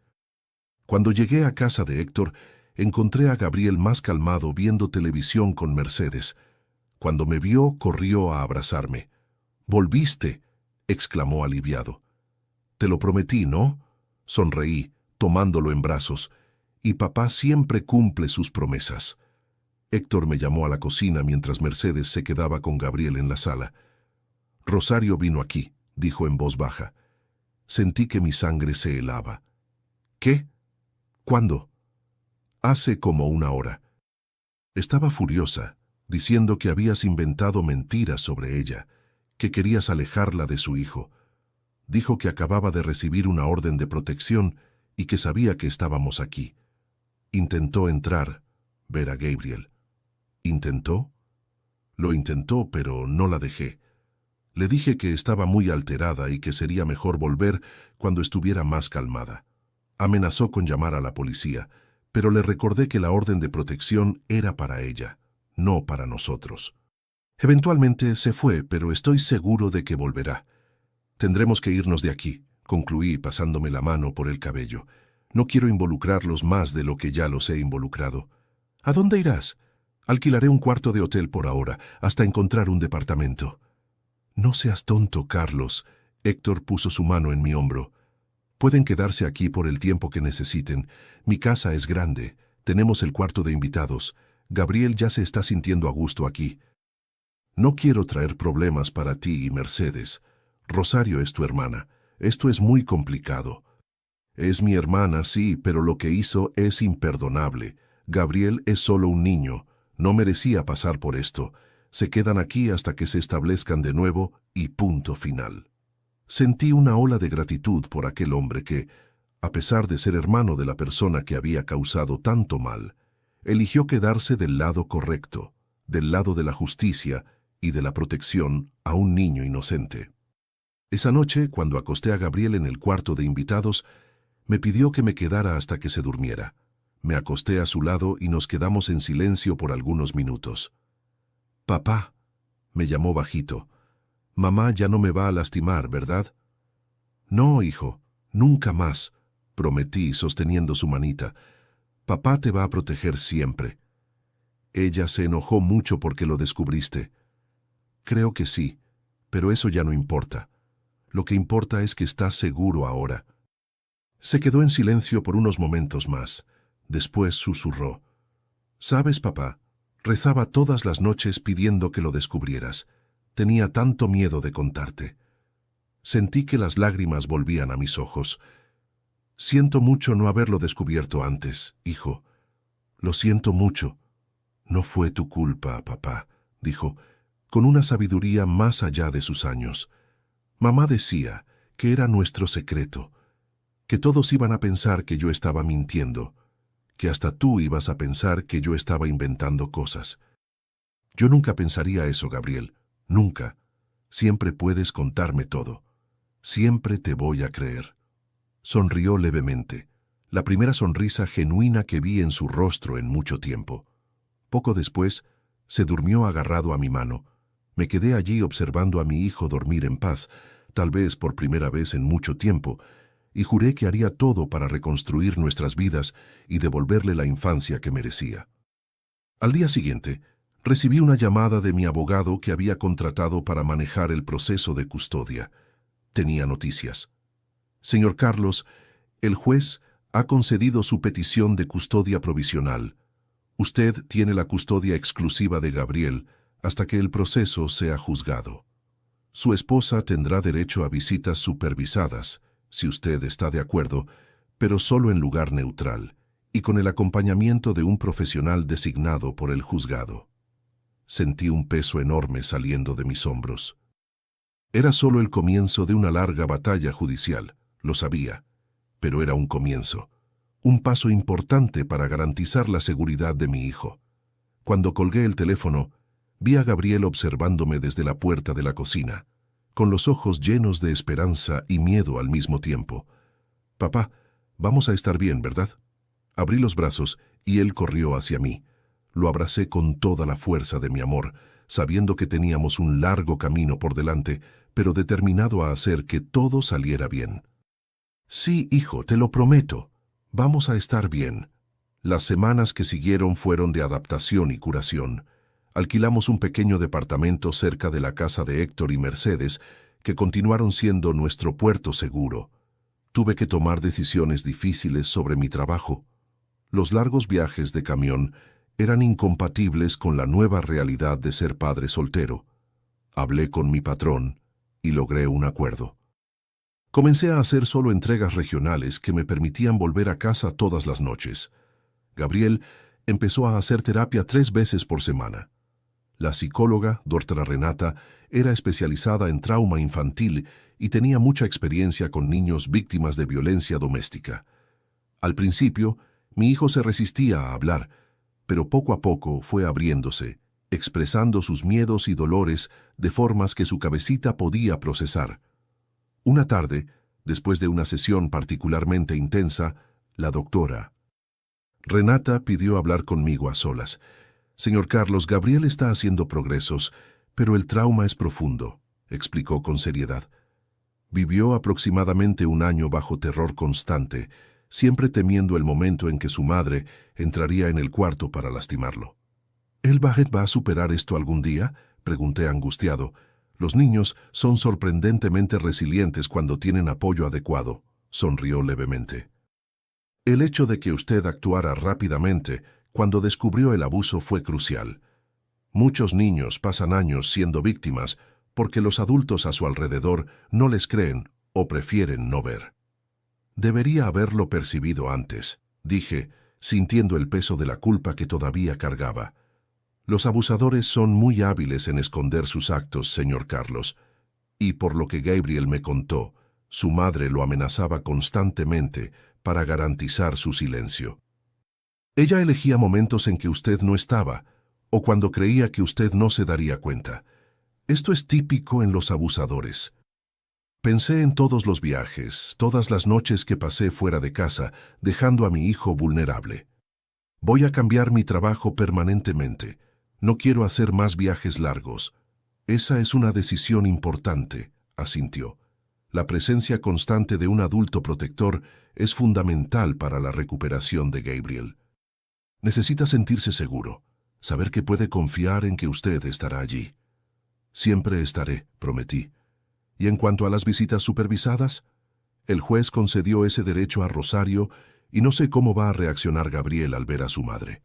Cuando llegué a casa de Héctor, encontré a Gabriel más calmado viendo televisión con Mercedes. Cuando me vio, corrió a abrazarme. «¡Volviste!», exclamó aliviado. «Te lo prometí, ¿no?», sonreí, tomándolo en brazos. «Y papá siempre cumple sus promesas». Héctor me llamó a la cocina mientras Mercedes se quedaba con Gabriel en la sala. «Rosario vino aquí», dijo en voz baja. Sentí que mi sangre se helaba. «¿Qué? ¿Cuándo?». «Hace como una hora». Estaba furiosa, diciendo que habías inventado mentiras sobre ella, que querías alejarla de su hijo. Dijo que acababa de recibir una orden de protección y que sabía que estábamos aquí. Intentó entrar, ver a Gabriel. ¿Intentó? Lo intentó, pero no la dejé. Le dije que estaba muy alterada y que sería mejor volver cuando estuviera más calmada. Amenazó con llamar a la policía, pero le recordé que la orden de protección era para ella, no para nosotros. Eventualmente se fue, pero estoy seguro de que volverá. Tendremos que irnos de aquí, concluí pasándome la mano por el cabello. No quiero involucrarlos más de lo que ya los he involucrado. ¿A dónde irás? Alquilaré un cuarto de hotel por ahora, hasta encontrar un departamento. No seas tonto, Carlos. Héctor puso su mano en mi hombro. Pueden quedarse aquí por el tiempo que necesiten. Mi casa es grande. Tenemos el cuarto de invitados. Gabriel ya se está sintiendo a gusto aquí. No quiero traer problemas para ti y Mercedes. Rosario es tu hermana. Esto es muy complicado. Es mi hermana, sí, pero lo que hizo es imperdonable. Gabriel es solo un niño. No merecía pasar por esto. Se quedan aquí hasta que se establezcan de nuevo y punto final. Sentí una ola de gratitud por aquel hombre que, a pesar de ser hermano de la persona que había causado tanto mal, eligió quedarse del lado correcto, del lado de la justicia y de la protección a un niño inocente. Esa noche, cuando acosté a Gabriel en el cuarto de invitados, me pidió que me quedara hasta que se durmiera. Me acosté a su lado y nos quedamos en silencio por algunos minutos. «Papá», me llamó bajito, «mamá ya no me va a lastimar, ¿verdad?». «No, hijo, nunca más», prometí sosteniendo su manita. «Papá te va a proteger siempre». «Ella se enojó mucho porque lo descubriste». «Creo que sí, pero eso ya no importa. Lo que importa es que estás seguro ahora». Se quedó en silencio por unos momentos más. Después susurró. «¿Sabes, papá? Rezaba todas las noches pidiendo que lo descubrieras. Tenía tanto miedo de contarte». Sentí que las lágrimas volvían a mis ojos. «Siento mucho no haberlo descubierto antes, hijo. Lo siento mucho». «No fue tu culpa, papá», dijo, con una sabiduría más allá de sus años. «Mamá decía que era nuestro secreto, que todos iban a pensar que yo estaba mintiendo, que hasta tú ibas a pensar que yo estaba inventando cosas. Yo nunca pensaría eso, Gabriel, nunca. Siempre puedes contarme todo. Siempre te voy a creer». Sonrió levemente, la primera sonrisa genuina que vi en su rostro en mucho tiempo. Poco después, se durmió agarrado a mi mano. Me quedé allí observando a mi hijo dormir en paz, tal vez por primera vez en mucho tiempo, y juré que haría todo para reconstruir nuestras vidas y devolverle la infancia que merecía. Al día siguiente, recibí una llamada de mi abogado que había contratado para manejar el proceso de custodia. Tenía noticias. «Señor Carlos, el juez ha concedido su petición de custodia provisional. Usted tiene la custodia exclusiva de Gabriel hasta que el proceso sea juzgado. Su esposa tendrá derecho a visitas supervisadas, si usted está de acuerdo, pero solo en lugar neutral, y con el acompañamiento de un profesional designado por el juzgado». Sentí un peso enorme saliendo de mis hombros. Era solo el comienzo de una larga batalla judicial, lo sabía, pero era un comienzo, un paso importante para garantizar la seguridad de mi hijo. Cuando colgué el teléfono, vi a Gabriel observándome desde la puerta de la cocina, con los ojos llenos de esperanza y miedo al mismo tiempo. «Papá, vamos a estar bien, ¿verdad?». Abrí los brazos y él corrió hacia mí. Lo abracé con toda la fuerza de mi amor, sabiendo que teníamos un largo camino por delante, pero determinado a hacer que todo saliera bien. «Sí, hijo, te lo prometo. Vamos a estar bien». Las semanas que siguieron fueron de adaptación y curación. Alquilamos un pequeño departamento cerca de la casa de Héctor y Mercedes, que continuaron siendo nuestro puerto seguro. Tuve que tomar decisiones difíciles sobre mi trabajo. Los largos viajes de camión eran incompatibles con la nueva realidad de ser padre soltero. Hablé con mi patrón y logré un acuerdo. Comencé a hacer solo entregas regionales que me permitían volver a casa todas las noches. Gabriel empezó a hacer terapia 3 veces por semana. La psicóloga, doctora Renata, era especializada en trauma infantil y tenía mucha experiencia con niños víctimas de violencia doméstica. Al principio, mi hijo se resistía a hablar, pero poco a poco fue abriéndose, expresando sus miedos y dolores de formas que su cabecita podía procesar. Una tarde, después de una sesión particularmente intensa, la doctora Renata pidió hablar conmigo a solas. «Señor Carlos, Gabriel está haciendo progresos, pero el trauma es profundo», explicó con seriedad. Vivió aproximadamente 1 año bajo terror constante, siempre temiendo el momento en que su madre entraría en el cuarto para lastimarlo. «¿El Bajet va a superar esto algún día?», pregunté angustiado. «Los niños son sorprendentemente resilientes cuando tienen apoyo adecuado», sonrió levemente. «El hecho de que usted actuara rápidamente cuando descubrió el abuso fue crucial. Muchos niños pasan años siendo víctimas porque los adultos a su alrededor no les creen o prefieren no ver». «Debería haberlo percibido antes», dije, sintiendo el peso de la culpa que todavía cargaba. «Los abusadores son muy hábiles en esconder sus actos, señor Carlos, y por lo que Gabriel me contó, su madre lo amenazaba constantemente para garantizar su silencio. Ella elegía momentos en que usted no estaba, o cuando creía que usted no se daría cuenta. Esto es típico en los abusadores». Pensé en todos los viajes, todas las noches que pasé fuera de casa, dejando a mi hijo vulnerable. «Voy a cambiar mi trabajo permanentemente. No quiero hacer más viajes largos». «Esa es una decisión importante», asintió. «La presencia constante de un adulto protector es fundamental para la recuperación de Gabriel. Necesita sentirse seguro, saber que puede confiar en que usted estará allí». «Siempre estaré», prometí. «Y en cuanto a las visitas supervisadas, el juez concedió ese derecho a Rosario y no sé cómo va a reaccionar Gabriel al ver a su madre».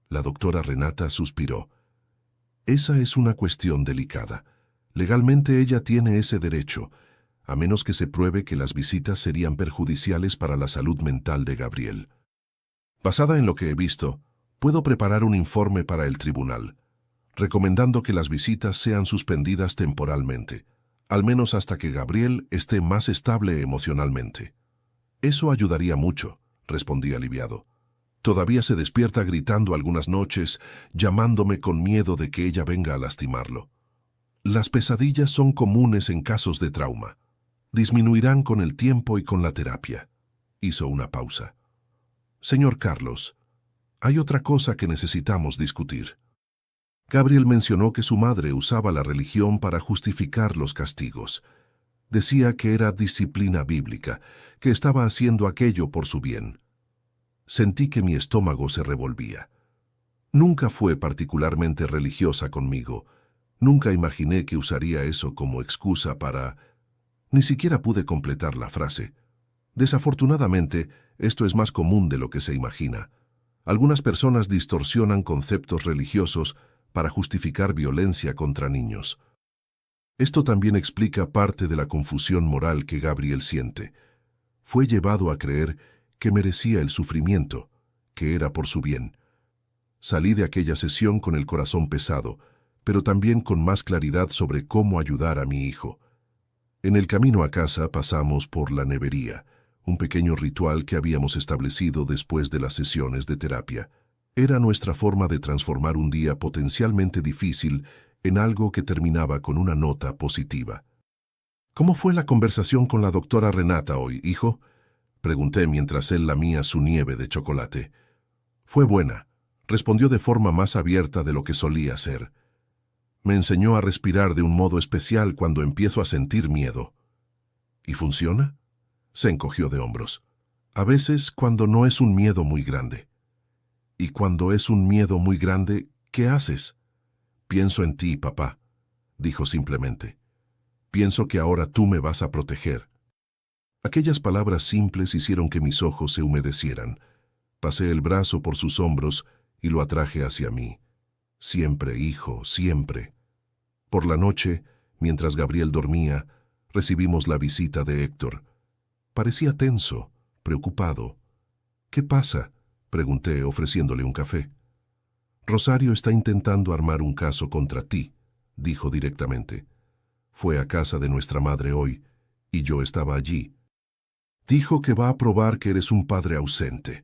La doctora Renata suspiró. «Esa es una cuestión delicada. Legalmente ella tiene ese derecho, a menos que se pruebe que las visitas serían perjudiciales para la salud mental de Gabriel. Basada en lo que he visto, puedo preparar un informe para el tribunal, recomendando que las visitas sean suspendidas temporalmente, al menos hasta que Gabriel esté más estable emocionalmente». «Eso ayudaría mucho», respondí aliviado. «Todavía se despierta gritando algunas noches, llamándome con miedo de que ella venga a lastimarlo. Las pesadillas son comunes en casos de trauma. Disminuirán con el tiempo y con la terapia». Hizo una pausa. «Señor Carlos, hay otra cosa que necesitamos discutir». Gabriel mencionó que su madre usaba la religión para justificar los castigos. Decía que era disciplina bíblica, que estaba haciendo aquello por su bien. Sentí que mi estómago se revolvía. Nunca fue particularmente religiosa conmigo. Nunca imaginé que usaría eso como excusa para... Ni siquiera pude completar la frase. Desafortunadamente, esto es más común de lo que se imagina. Algunas personas distorsionan conceptos religiosos para justificar violencia contra niños. Esto también explica parte de la confusión moral que Gabriel siente. Fue llevado a creer que merecía el sufrimiento, que era por su bien. Salí de aquella sesión con el corazón pesado, pero también con más claridad sobre cómo ayudar a mi hijo. En el camino a casa pasamos por la nevería, un pequeño ritual que habíamos establecido después de las sesiones de terapia. Era nuestra forma de transformar un día potencialmente difícil en algo que terminaba con una nota positiva. «¿Cómo fue la conversación con la doctora Renata hoy, hijo?», pregunté mientras él lamía su nieve de chocolate. «Fue buena», respondió de forma más abierta de lo que solía ser. «Me enseñó a respirar de un modo especial cuando empiezo a sentir miedo». «¿Y funciona?», se encogió de hombros. «A veces cuando no es un miedo muy grande». «¿Y cuando es un miedo muy grande, qué haces?». Pienso en ti, papá, dijo simplemente. Pienso que ahora tú me vas a proteger. Aquellas palabras simples hicieron que mis ojos se humedecieran. Pasé el brazo por sus hombros y lo atraje hacia mí. Siempre, hijo, siempre. Por la noche, mientras Gabriel dormía, recibimos la visita de Héctor. Parecía tenso, preocupado. ¿Qué pasa?, pregunté, ofreciéndole un café. Rosario está intentando armar un caso contra ti, dijo directamente. Fue a casa de nuestra madre hoy, y yo estaba allí. Dijo que va a probar que eres un padre ausente,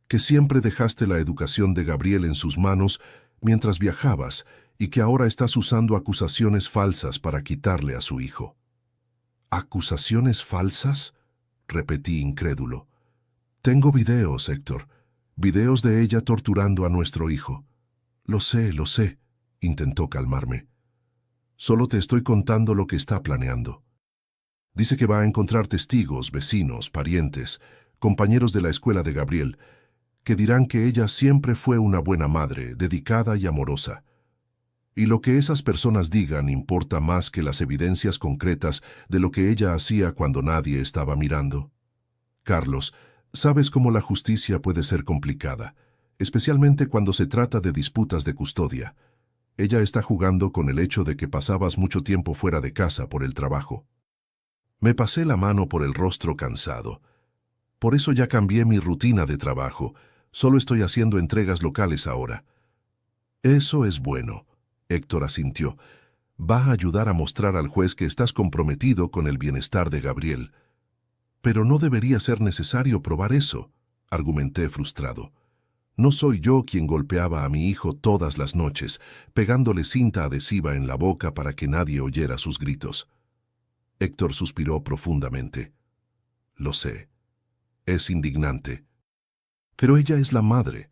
que siempre dejaste la educación de Gabriel en sus manos mientras viajabas y que ahora estás usando acusaciones falsas para quitarle a su hijo. ¿Acusaciones falsas?, repetí incrédulo. Tengo videos, Héctor, videos de ella torturando a nuestro hijo. Lo sé, intentó calmarme. Solo te estoy contando lo que está planeando. Dice que va a encontrar testigos, vecinos, parientes, compañeros de la escuela de Gabriel, que dirán que ella siempre fue una buena madre, dedicada y amorosa. Y lo que esas personas digan importa más que las evidencias concretas de lo que ella hacía cuando nadie estaba mirando. Carlos, sabes cómo la justicia puede ser complicada, especialmente cuando se trata de disputas de custodia. Ella está jugando con el hecho de que pasabas mucho tiempo fuera de casa por el trabajo. Me pasé la mano por el rostro cansado. Por eso ya cambié mi rutina de trabajo. Solo estoy haciendo entregas locales ahora. Eso es bueno, Héctor asintió. Va a ayudar a mostrar al juez que estás comprometido con el bienestar de Gabriel. Pero no debería ser necesario probar eso, argumenté frustrado. No soy yo quien golpeaba a mi hijo todas las noches, pegándole cinta adhesiva en la boca para que nadie oyera sus gritos. Héctor suspiró profundamente. Lo sé. Es indignante. Pero ella es la madre.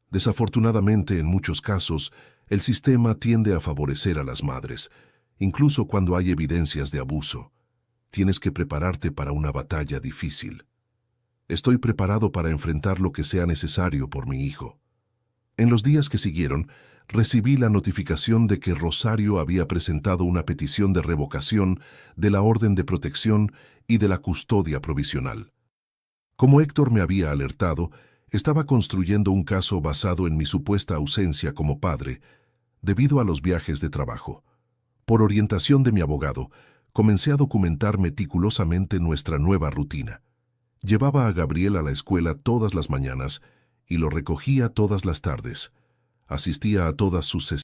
Desafortunadamente, en muchos casos, el sistema tiende a favorecer a las madres, incluso cuando hay evidencias de abuso. Tienes que prepararte para una batalla difícil. Estoy preparado para enfrentar lo que sea necesario por mi hijo. En los días que siguieron, recibí la notificación de que Rosario había presentado una petición de revocación de la orden de protección y de la custodia provisional. Como Héctor me había alertado, estaba construyendo un caso basado en mi supuesta ausencia como padre, debido a los viajes de trabajo. Por orientación de mi abogado, comencé a documentar meticulosamente nuestra nueva rutina. Llevaba a Gabriel a la escuela todas las mañanas y lo recogía todas las tardes. Asistía a todas sus sesiones